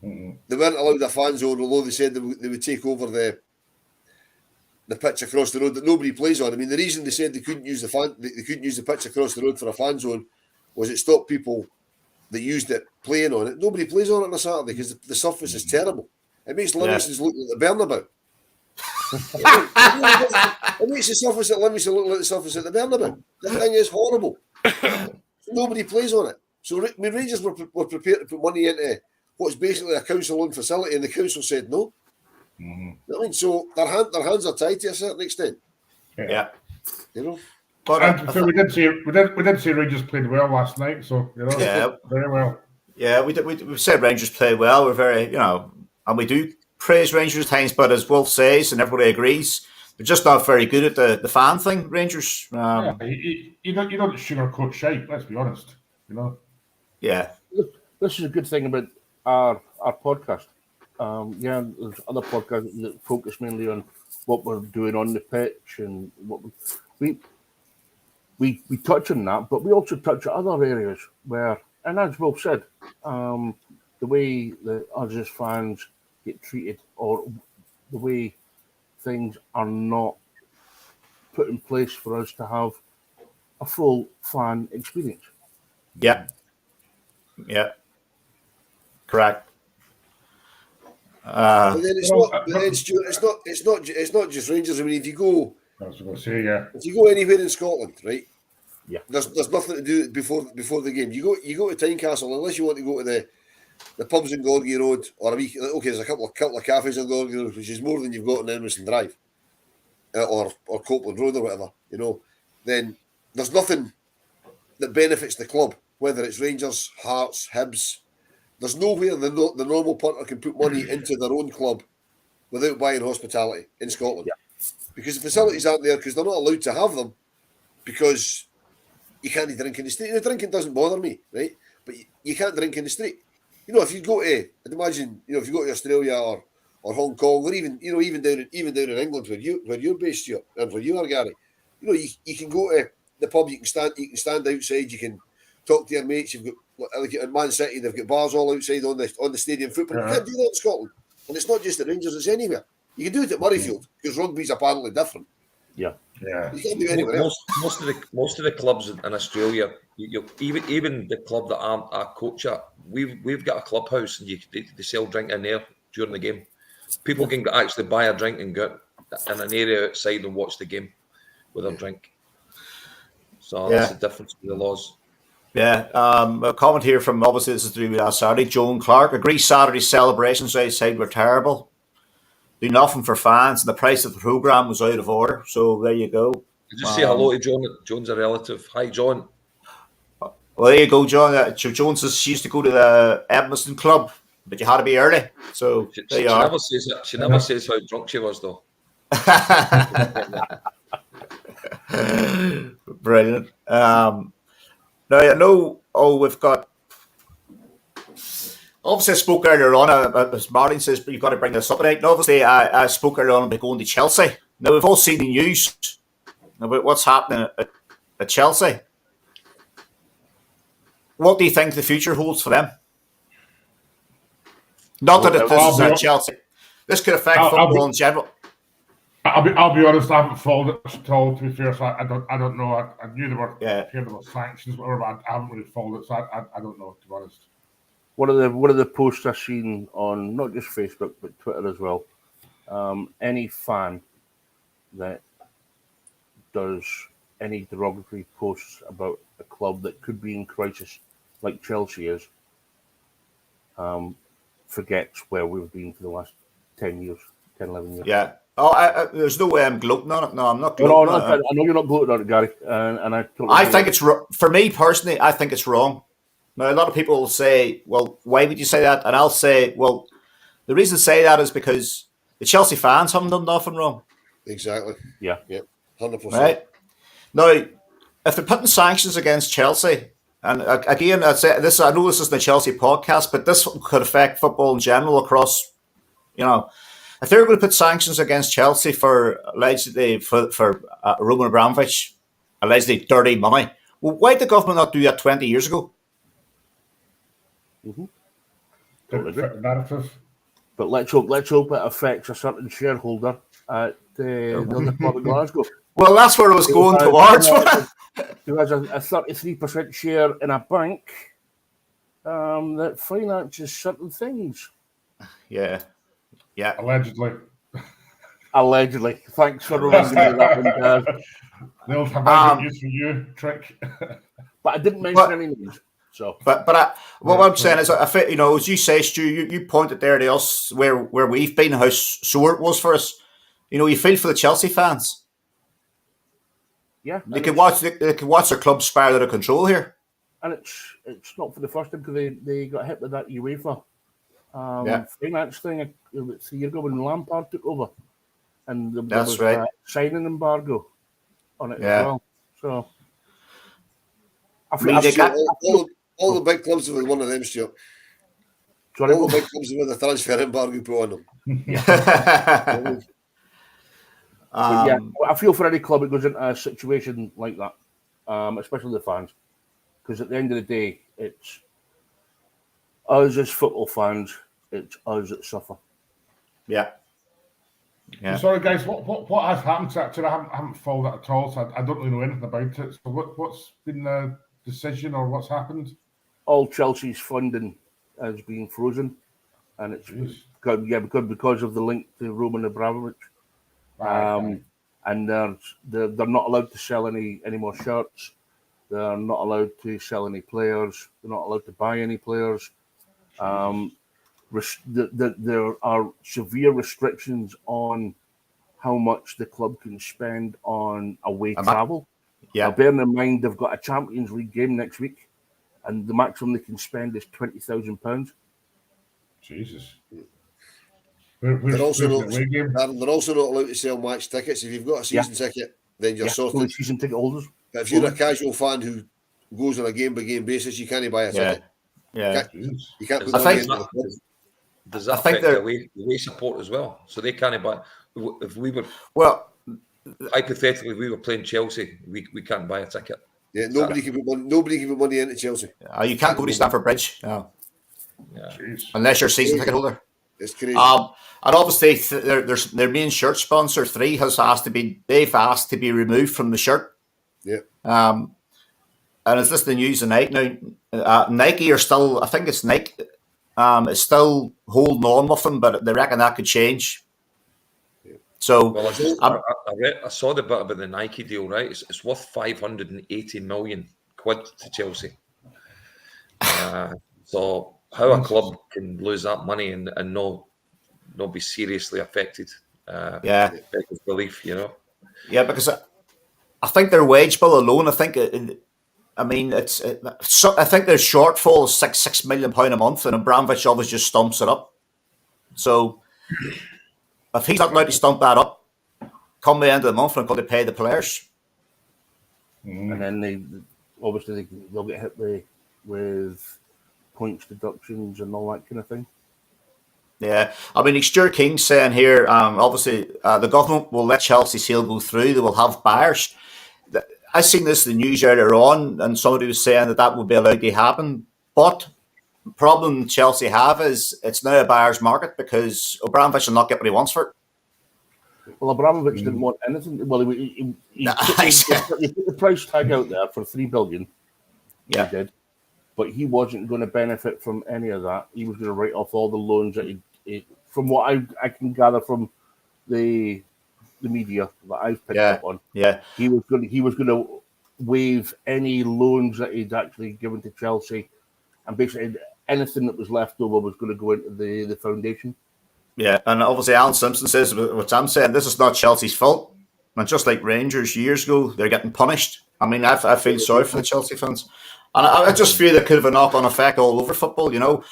S7: Mm-hmm.
S5: They weren't allowed a fan zone, although they said they would take over the pitch across the road that nobody plays on. I mean, the reason they said they couldn't use the pitch across the road for a fan zone was it stopped people that used it playing on it. Nobody plays on it on a Saturday because the surface is terrible. It makes Livingston's look like the Bernabeu. It makes the surface at Livingston look like the surface at the Bernabeu. The thing is horrible. Nobody plays on it. So Rangers were prepared to put money into what's basically a council-owned facility, and the council said no.
S7: Mm-hmm.
S5: I mean, so their hands are tied to a certain extent.
S3: Yeah.
S5: You know.
S7: But so we did see Rangers played well last night. So you know, very well.
S3: Yeah, we said Rangers played well. We're very, and we do praise Rangers at times, but as Wolf says, and everybody agrees, they're just not very good at the fan thing. Rangers.
S7: You don't sugarcoat shite. Let's be honest. You know.
S3: Yeah.
S4: This is a good thing about our podcast. There's other podcasts that focus mainly on what we're doing on the pitch and what we touch on that, but we also touch on other areas where, and as Will said, the way that us as fans get treated or the way things are not put in place for us to have a full fan experience.
S3: Yeah. Yeah. Correct.
S5: But then it's not just Rangers. I mean, if you go,
S7: I was going to say, yeah.
S5: If you go anywhere in Scotland, right?
S4: Yeah.
S5: There's nothing to do before the game. You go to Tynecastle unless you want to go to the pubs in Gorgie Road or there's a couple of cafes in Gorgie Road, which is more than you've got in Emerson Drive or Copeland Road or whatever. You know, then there's nothing that benefits the club, whether it's Rangers, Hearts, Hibs. There's nowhere the normal punter can put money into their own club without buying hospitality in Scotland. Yeah. Because the facilities aren't there because they're not allowed to have them because you can't drink in the street. You know, drinking doesn't bother me, right? But you can't drink in the street. You know, if you go to, I'd imagine, if you go to Australia or Hong Kong, or even down in England where you're based, Stuart, and where you are, Gary. You can go to the pub. You can stand outside. You can talk to your mates. You've got like in Man City, they've got bars all outside on the stadium football. You can't do that in Scotland, and it's not just at Rangers; it's anywhere. You can do it at Murrayfield because rugby's apparently different.
S4: Yeah.
S5: You can't do it anywhere else.
S6: Most of the clubs in Australia, even the club that I coach at, we've got a clubhouse and they sell drink in there during the game. People can actually buy a drink and go in an area outside and watch the game with a drink. So that's the difference in the laws.
S3: Yeah, a comment here from, obviously this is to do with last Saturday, Joan Clark. Agrees Saturday's celebrations outside were terrible. Do nothing for fans, and the price of the programme was out of order. So there you go.
S6: Just say hello to John. John's a relative. Hi, John.
S3: Well, there you go, John. Joan says she used to go to the Edmonton Club, but you had to be early. So there you are.
S6: She never says how drunk she was, though.
S3: Brilliant. Now, I know, we've got... Obviously, I spoke earlier on, as Martin says, but you've got to bring this up tonight. And obviously, I spoke earlier on about going to Chelsea. Now, we've all seen the news about what's happening at Chelsea. What do you think the future holds for them? Not that this is at Chelsea. This could affect football in general.
S7: I'll be honest. I haven't followed it at all. To be fair, so I don't know. I knew there were sanctions, whatever, but I haven't really followed it, so I don't know, to be honest.
S4: One of the posts I've seen on not just Facebook but Twitter as well. Any fan that does any derogatory posts about a club that could be in crisis, like Chelsea is, forgets where we've been for the last 10, 11 years.
S3: Yeah. There's no way I'm gloating on it. No, I'm not gloating on it.
S4: I know you're not gloating on it, Gary. And
S3: I think it's for me personally. I think it's wrong. Now, a lot of people will say, "Well, why would you say that?" And I'll say, "Well, the reason to say that is because the Chelsea fans haven't done nothing wrong."
S5: Exactly.
S4: Yeah.
S5: 100%.
S3: Right. Now, if they're putting sanctions against Chelsea, and again, I'd say this. I know this isn't a Chelsea podcast, but this could affect football in general across. If they're going to put sanctions against Chelsea for allegedly for Roman Abramovich, allegedly dirty money, well, why did the government not do that 20 years ago?
S7: Different narrative.
S4: But let's hope it affects a certain shareholder at the other club in Glasgow.
S3: Well, that's where I was going towards.
S4: Who has a 33% share in a bank that finances certain things.
S3: Yeah.
S4: Allegedly. Thanks for reminding me of that one, Dad.
S7: They'll have a use for you, trick.
S4: But I didn't mention any names. So,
S3: what I'm saying is, as you say, Stu, you pointed there to us where we've been, how sore it was for us. You feel for the Chelsea fans.
S4: Yeah,
S3: they can watch their club spiral out of control here.
S4: And it's not for the first time because they got hit with that UEFA finance thing 3 years ago when Lampard took over, and there was a signing embargo on it as well. So,
S5: all the big clubs have been one of them, Stuart.
S4: Sorry,
S5: all the big clubs have had a transfer embargo put on them.
S4: I feel for any club that goes into a situation like that, especially the fans, because at the end of the day, it's us as football fans. It's us that suffer.
S3: Yeah.
S7: Sorry, guys. What has happened to that? I haven't followed that at all, so I don't really know anything about it. So what's been the decision or what's happened?
S4: All Chelsea's funding has been frozen, and it's because of the link to Roman Abramovich. And they're not allowed to sell any more shirts. They're not allowed to sell any players. They're not allowed to buy any players. There are severe restrictions on how much the club can spend on away travel. Now, bearing in mind they've got a Champions League game next week, and the maximum they can spend is £20,000.
S7: Jesus.
S5: They're also not allowed to sell match tickets. If you've got a season ticket, then you're sorted.
S4: Season ticket holders.
S5: But if you're a casual fan who goes on a game-by-game basis, you can't buy a ticket.
S3: Yeah.
S5: You can't put
S6: Does that affect the away support as well? So they can't buy. If we were hypothetically we were playing Chelsea, we can't buy a ticket.
S5: Yeah, nobody can put money into Chelsea.
S3: You can't go to Stamford Bridge. No.
S6: Yeah.
S3: Unless you're a season ticket holder.
S5: It's crazy.
S3: And obviously, their main shirt sponsor, 3, they've asked to be removed from the shirt.
S5: Yeah.
S3: And is this the news tonight? Now, Nike are still, I think it's Nike, is still holding on with them, but they reckon that could change.
S5: Yeah.
S3: So,
S6: I saw the bit about the Nike deal, right? It's worth 580 million quid to Chelsea. So, how a club can lose that money and not be seriously affected? Beggars belief, you know.
S3: Yeah, because I think their wage bill alone, I think their shortfall is £6 million a month, and Abramovich always just stomps it up. So if he's not allowed to stomp that up, come the end of the month, and going to pay the players.
S4: And then they'll get hit with points deductions and all that kind of thing.
S3: Yeah, I mean, Stuart King's saying here, obviously, the government will let Chelsea sale go through. They will have buyers. I seen this in the news earlier on, and somebody was saying that would be allowed to happen. But the problem Chelsea have is it's now a buyer's market because Abramovich will not get what he wants for it.
S4: Well, Abramovich didn't want anything. Well, he put the price tag out there for $3 billion.
S3: Yeah,
S4: he did. But he wasn't going to benefit from any of that. He was going to write off all the loans that he from what I can gather from the media that I've picked up on.
S3: Yeah,
S4: he was going to waive any loans that he'd actually given to Chelsea, and basically anything that was left over was going to go into the foundation. Yeah,
S3: and obviously Alan Simpson says what I'm saying. This is not Chelsea's fault, and just like Rangers years ago, they're getting punished. I mean, I feel sorry for the Chelsea fans. And I just fear there could have a knock-on effect all over football, you know.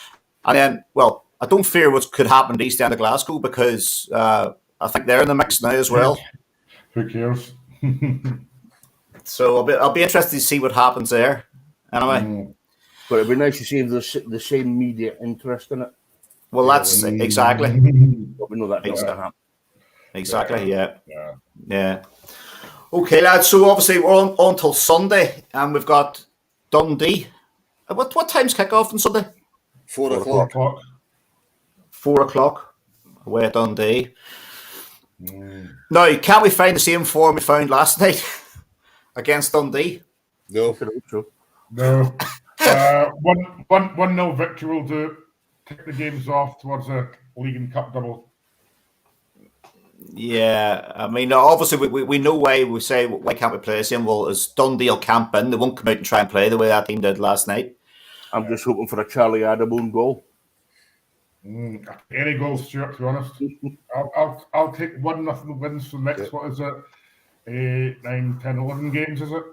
S3: And then, well, I don't fear what could happen to East End of Glasgow because I think they're in the mix now as well.
S7: Who cares?
S3: So I'll be interested to see what happens there. Anyway.
S4: But it'd be nice to see the same media interest in it.
S3: Well, that's exactly.
S4: But we know that doesn't happen.
S3: Exactly, yeah. Okay, lads, so obviously we're on till Sunday, and we've got Dundee. What time's kick-off on Sunday?
S5: 4 o'clock.
S3: 4 o'clock, away at Dundee. Now, can't we find the same form we found last night against Dundee?
S5: No.
S7: No. 1-0 victory will do. Take the games off towards a League and Cup double.
S3: Yeah, I mean, obviously we know why we say why can't we play the same? Well, as Dundee will camp in, they won't come out and try and play the way that team did last night.
S4: I'm just hoping for a Charlie Adam own goal.
S7: Any goal, Stuart, to be honest. I'll take 1-0 wins for the next, what is it? 8, 9, 10, 11 games, is it?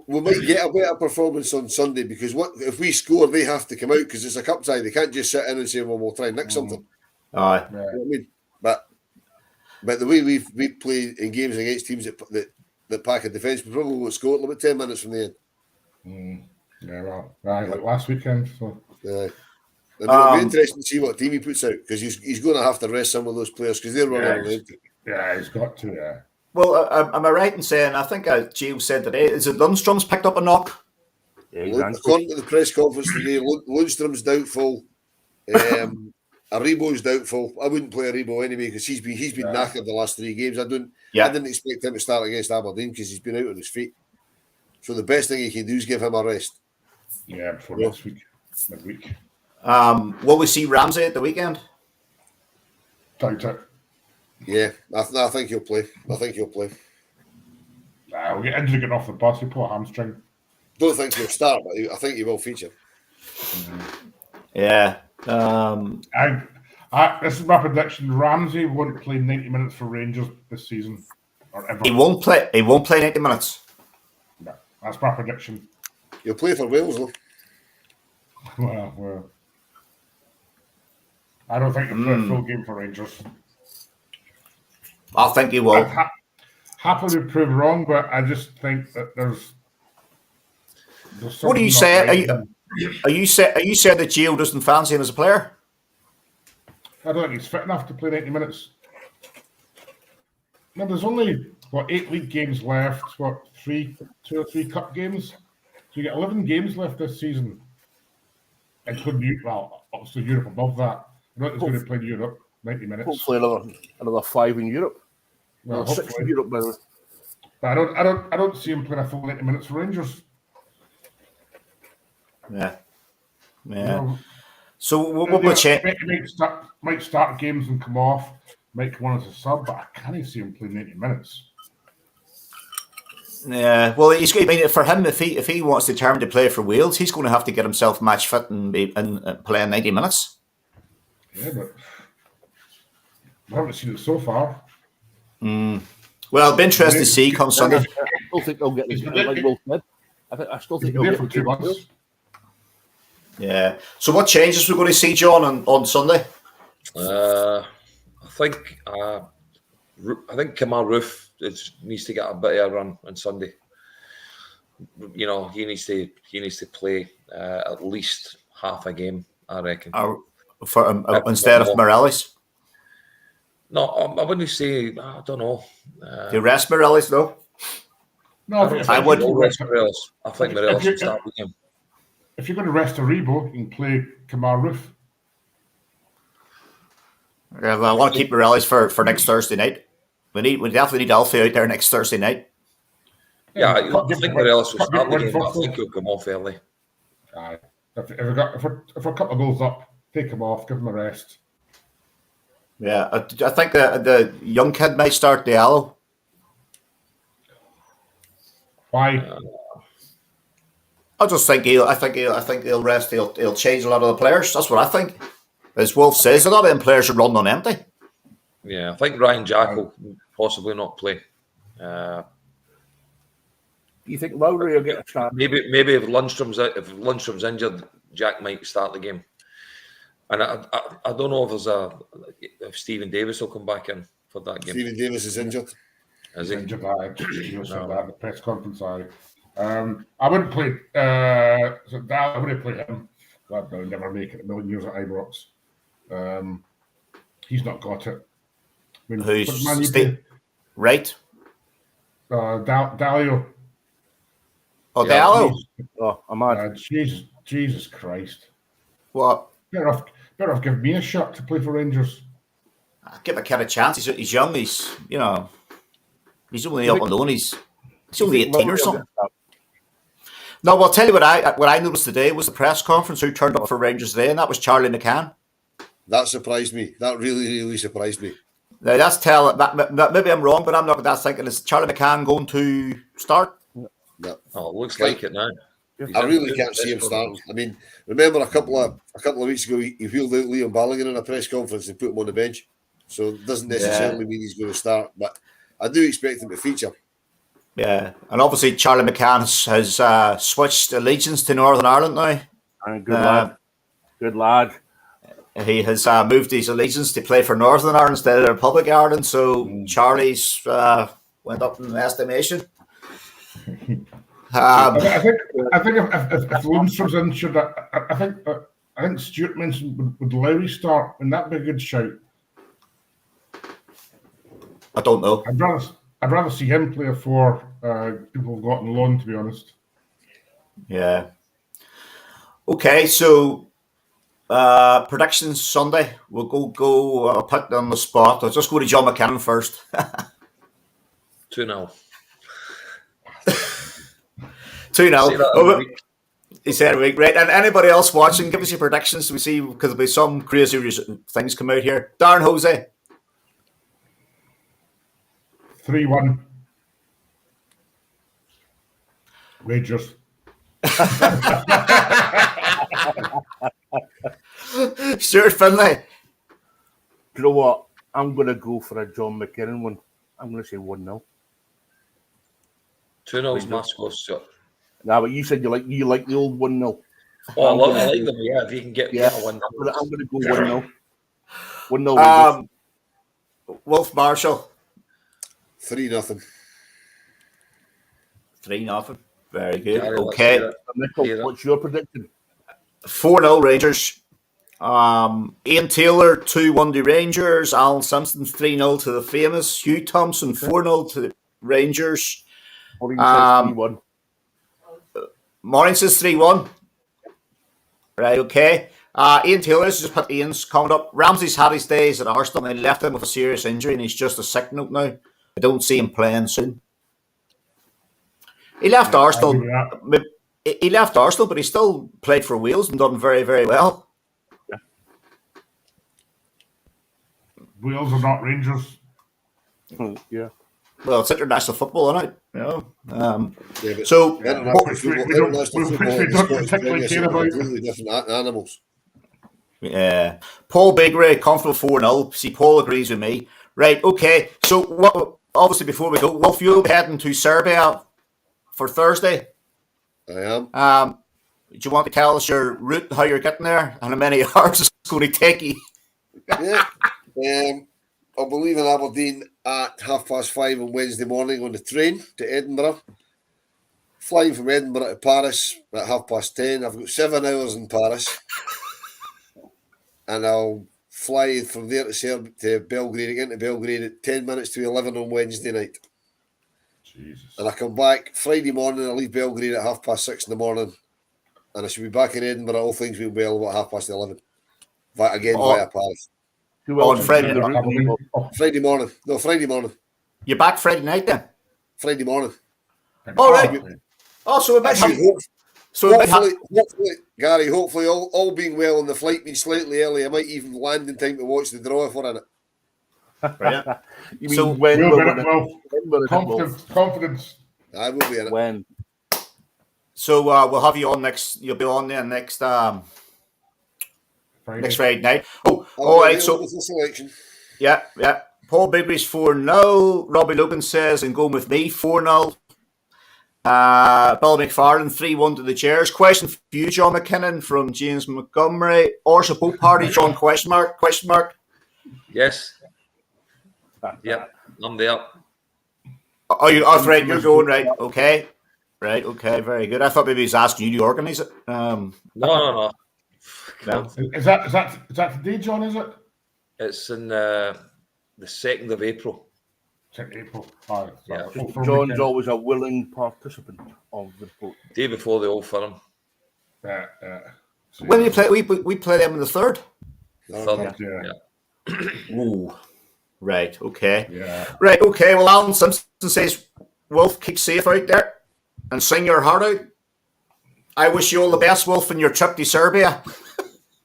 S5: We might get a better performance on Sunday because if we score, they have to come out because it's a cup tie. They can't just sit in and say, well, we'll try and nick something.
S3: Aye.
S5: You know what I mean? But the way we play in games against teams that pack a defence, we probably won't score about 10 minutes from the end.
S7: Yeah, well, like last weekend. So.
S5: Yeah. It'll be interesting to see what team he puts out because he's going to have to rest some of those players because they're running on empty.
S7: Yeah, he's got to, yeah.
S3: Well, am I right in saying, I think Gio said today, is it Lundstrom's picked up a knock?
S4: Yeah, exactly.
S5: According to the press conference today, Lundstrom's doubtful. Aribo's doubtful. I wouldn't play Aribo anyway because he's been knackered the last 3 games. I didn't expect him to start against Aberdeen because he's been out on his feet. So the best thing he can do is give him a rest.
S7: Yeah, before next week, midweek.
S3: Will we see Ramsey at the weekend?
S7: Doubt it.
S5: Yeah, I think he'll play. We'll
S7: get injured getting off the bus. He'll pull a hamstring.
S5: Don't think he'll start, but I think he will feature.
S3: Yeah.
S7: This is my prediction. Ramsey won't play 90 minutes for Rangers this season or ever.
S3: He won't play 90 minutes.
S7: No, that's my prediction.
S5: He'll play for Wales though.
S7: Well. I don't think he'll play a full game for Rangers.
S3: I think he will.
S7: Happily prove wrong, but I just think that there's
S3: what do you say? Are you saying that Gio doesn't fancy him as a player?
S7: I don't think he's fit enough to play 90 minutes. No, there's only 8 league games left. 2 or 3 cup games. So you get 11 games left this season, including obviously Europe above that. I don't think he's going to play in Europe 90 minutes.
S4: Hopefully another 5 in Europe.
S7: Well,
S4: 6 in Europe, by the way.
S7: But I don't see him playing a full 90 minutes for Rangers.
S3: Yeah.
S7: No.
S3: So what will change?
S7: Might start games and come off. Might come on as a sub, but I can't see him playing 90 minutes.
S3: Yeah, well, for him, if he wants to determine to play for Wales, he's going to have to get himself match fit and play 90 minutes.
S7: Yeah, but I haven't seen it so far.
S3: Well, it'll be interesting to see come Sunday.
S4: I still think they'll get this. Like Will said, I still think they'll
S7: there
S4: get
S7: for 2 months.
S3: Yeah. So what changes we're going to see, John, on Sunday?
S6: I think Kamal Roof needs to get a bit of a run on Sunday. You know, he needs to play at least half a game, I reckon.
S3: Instead of Morales?
S6: No, I wouldn't say. I don't know.
S3: Do you rest Morales, though?
S7: No,
S3: I would
S6: rest Morales. I think Morales should start with him.
S7: If you're going to rest Aribo, you can play Kamal Roof.
S3: Yeah, well, I want to keep Morales for next Thursday night. We definitely need Alfie out there next Thursday night.
S6: Yeah, I think Morales will start the game, but I think he'll come off early.
S7: Aye. If we're a couple of goals up, take him off, give him a rest.
S3: Yeah, I think the young kid might start Diallo.
S7: Why?
S3: I just think he'll rest. He'll change a lot of the players. That's what I think. As Wolf says, a lot of them players are running on empty.
S6: Yeah, I think Ryan Jack will possibly not play.
S4: Do you think Lowry will get a chance?
S6: Maybe if Lundstrom's injured, Jack might start the game. And I don't know if Stephen Davis will come back in for that game.
S5: Stephen Davis is injured.
S7: Is he? Injured. He said that at the press conference. I wouldn't play. I wouldn't play him. That will never make it a million years at Ibrox. He's not got it. I mean,
S3: Who's right?
S7: Dalio.
S3: Oh, Dalio.
S4: Oh, I'm mad.
S7: Jesus Christ!
S3: What?
S7: Better off give me a shot to play for Rangers.
S3: Give a kid a chance. He's young. He's only up on loan. He's only 18 or something. No, well, I'll tell you what I noticed today was the press conference. Who turned up for Rangers today, and that was Charlie McCann.
S5: That surprised me. That really surprised me.
S3: Now maybe I'm wrong, but I'm not thinking. Is Charlie McCann going to start?
S5: No.
S6: Oh, it looks like it now.
S5: I really can't see him starting. I mean, remember a couple of weeks ago, he wheeled out Liam Balogun in a press conference and put him on the bench. So it doesn't necessarily mean he's going to start, but I do expect him to feature.
S3: Yeah, and obviously Charlie McCann has switched allegiance to Northern Ireland now.
S4: Good lad.
S3: He has moved his allegiance to play for Northern Ireland instead of the Republic of Ireland. So Charlie's went up in estimation.
S7: I think if Lundstrom's injured, I think Stuart mentioned would Lowry start, and that'd be a good shout.
S3: I don't know.
S7: I'd rather see him play for people who've got on loan, to be honest.
S3: Yeah. Okay, so predictions Sunday. We'll go. I'll put it on the spot. I'll just go to John McKinnon first.
S6: 2-0.
S3: 2-0. He said week, right? And anybody else watching, give us your predictions. We see because there'll be some crazy things come out here. Darren Jose.
S7: 3-1. Rangers.
S3: Stuart Finlay.
S4: Do you know what? I'm going to go for a John McKinnon one. I'm going to say 1-0.
S6: 2-0's my score, Stuart.
S4: Nah, but you said you like the old 1-0.
S6: Oh, I like them. Yeah, if you can get a 1-0.
S4: I'm going to go 1-0. 1-0.
S3: Wolf Marshall.
S5: 3-0.
S3: 3-0. Very good.
S6: Yeah,
S3: okay.
S4: Nickel, what's your prediction?
S3: 4-0 Rangers. Ian Taylor 2-1 to Rangers. Alan Simpson 3-0 to the famous. Hugh Thompson 4-0 to the Rangers.
S4: Maureen says 3-1.
S3: Maureen says 3-1. Right, okay. Ian Taylor's just put Ian's comment up. Ramsey's had his days at Arsenal and they left him with a serious injury and he's just a sick note now. I don't see him playing soon. He left Arsenal. He left Arsenal, but he still played for Wales and done very, very well.
S7: Wales are not Rangers.
S4: Yeah.
S3: Well, it's international football, isn't it? You know.
S5: Yeah, but
S3: So,
S5: international
S7: we don't particularly care about.
S5: Completely different animals.
S3: yeah, Paul Bigray, comfortable 4-0. See, Paul agrees with me. Right, okay. So, what? Obviously, before we go, Wolf, you'll be heading to Serbia for Thursday.
S5: I am.
S3: Do you want to tell us your route, how you're getting there, and how many hours it's going to take you?
S5: Yeah. I'll be leaving Aberdeen at 5:30 on Wednesday morning on the train to Edinburgh. Flying from Edinburgh to Paris at 10:30. I've got 7 hours in Paris. And I'll fly from there to Belgrade, again to Belgrade at 10 minutes to 11 on Wednesday night.
S7: Jesus.
S5: And I come back Friday morning. I leave Belgrade at 6:30 in the morning. And I should be back in Edinburgh, all things being well, about 11:30. Via Paris.
S3: On Friday.
S5: Friday morning. No, Friday morning.
S3: You're back Friday night then?
S5: Friday morning.
S3: All right. Oh, so we might have...
S5: Hopefully, Gary, hopefully all being well and the flight being slightly early, I might even land in time to watch the draw if we're in it.
S3: Right.
S4: You mean
S3: So
S4: when
S7: We'll
S4: we're
S7: get it,
S4: in
S7: Wolf.
S4: it?
S7: Confidence.
S5: I will be in it.
S4: When?
S3: So we'll have you on next. You'll be on there next next Friday night. Oh, all right. So
S5: selection.
S3: yeah. Paul Bigbie's 4-0. Robbie Logan says, and going with me 4-0. Bill McFarlane 3-1 to the Chairs. Question for you, John McKinnon from James Montgomery. Or support party, John? Question mark.
S6: Yes. Yep, I'm there.
S3: Oh, right. You're going right. Okay. Right. Okay. Very good. I thought maybe he was asking you to organise it.
S6: No.
S3: No.
S7: Is that today, John? Is it?
S6: It's in the 2nd of April.
S7: 2nd April. All right.
S6: Yeah.
S4: John's always a willing participant of the vote.
S6: Day before the Old Firm.
S3: When do you play? We play them in the 3rd.
S6: Third,
S7: Yeah.
S3: Ooh. Right. Okay.
S7: Yeah.
S3: Right. Okay. Well, Alan Simpson says, Wolf, keep safe out there and sing your heart out. I wish you all the best, Wolf, in your trip to Serbia.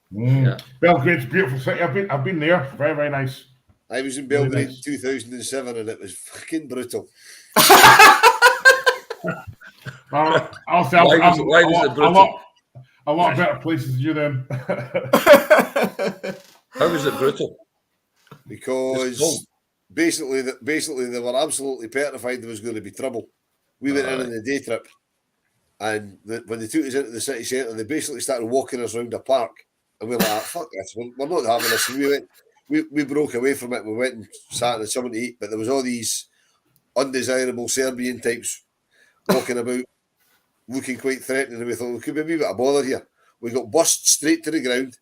S6: Yeah.
S7: Belgrade's a beautiful city. I've been there. Very, very nice.
S5: I was in Belgrade in 2007 and it was fucking brutal.
S7: I'll say
S6: Why was it brutal?
S7: A lot better places than you then.
S6: How was it brutal?
S5: Because basically they were absolutely petrified there was going to be trouble. We went in on a day trip, and when they took us into the city centre, they basically started walking us around the park, and we were like, "Fuck this, we're not having this." And we broke away from it. We went and sat in something to eat, but there was all these undesirable Serbian types walking about, looking quite threatening. And we thought, we could be a wee bit of bother here. We got bussed straight to the ground,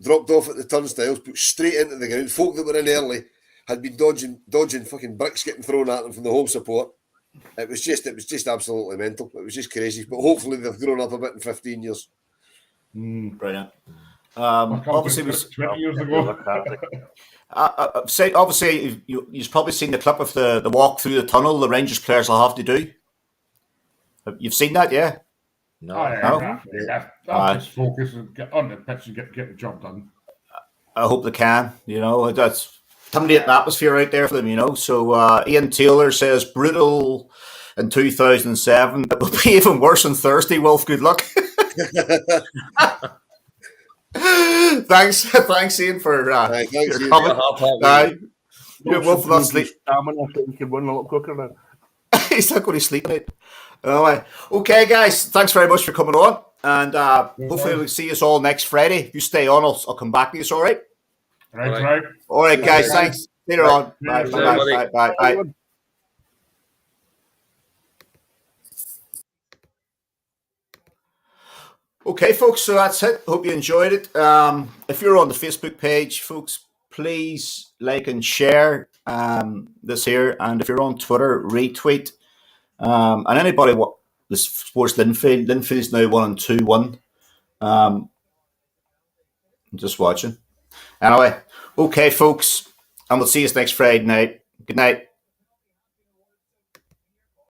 S5: dropped off at the turnstiles, put straight into the ground. Folk that were in early had been dodging fucking bricks getting thrown at them from the home support. It was just absolutely mental. It was just crazy. But hopefully they've grown up a bit in 15 years.
S3: Brilliant. Obviously,
S7: 20 years ago.
S3: obviously, you've probably seen the clip of the walk through the tunnel the Rangers players will have to do. You've seen that, yeah?
S6: No.
S7: Just focus and get on the pitch and get the job done.
S3: I hope they can. That's stimulate an atmosphere out there for them. So Ian Taylor says brutal in 2007. It will be even worse on Thursday. Wolf, good luck. Thanks, Ian, for your comment. Wolf not sleep.
S4: You can run a lot quicker now.
S3: He's not going to sleep mate. Anyway, okay, guys, thanks very much for coming on, and hopefully we'll see us all next Friday. If you stay on, I'll come back to you. All right.
S7: Right.
S3: All right, guys. Thanks. Later on. Bye. Okay, folks, so that's it. Hope you enjoyed it. If you're on the Facebook page, folks, please like and share this here. And if you're on Twitter, retweet. And anybody what the Sports Linfield's now 1-2-1. I'm just watching. Anyway, okay, folks, and we'll see you next Friday night. Good night.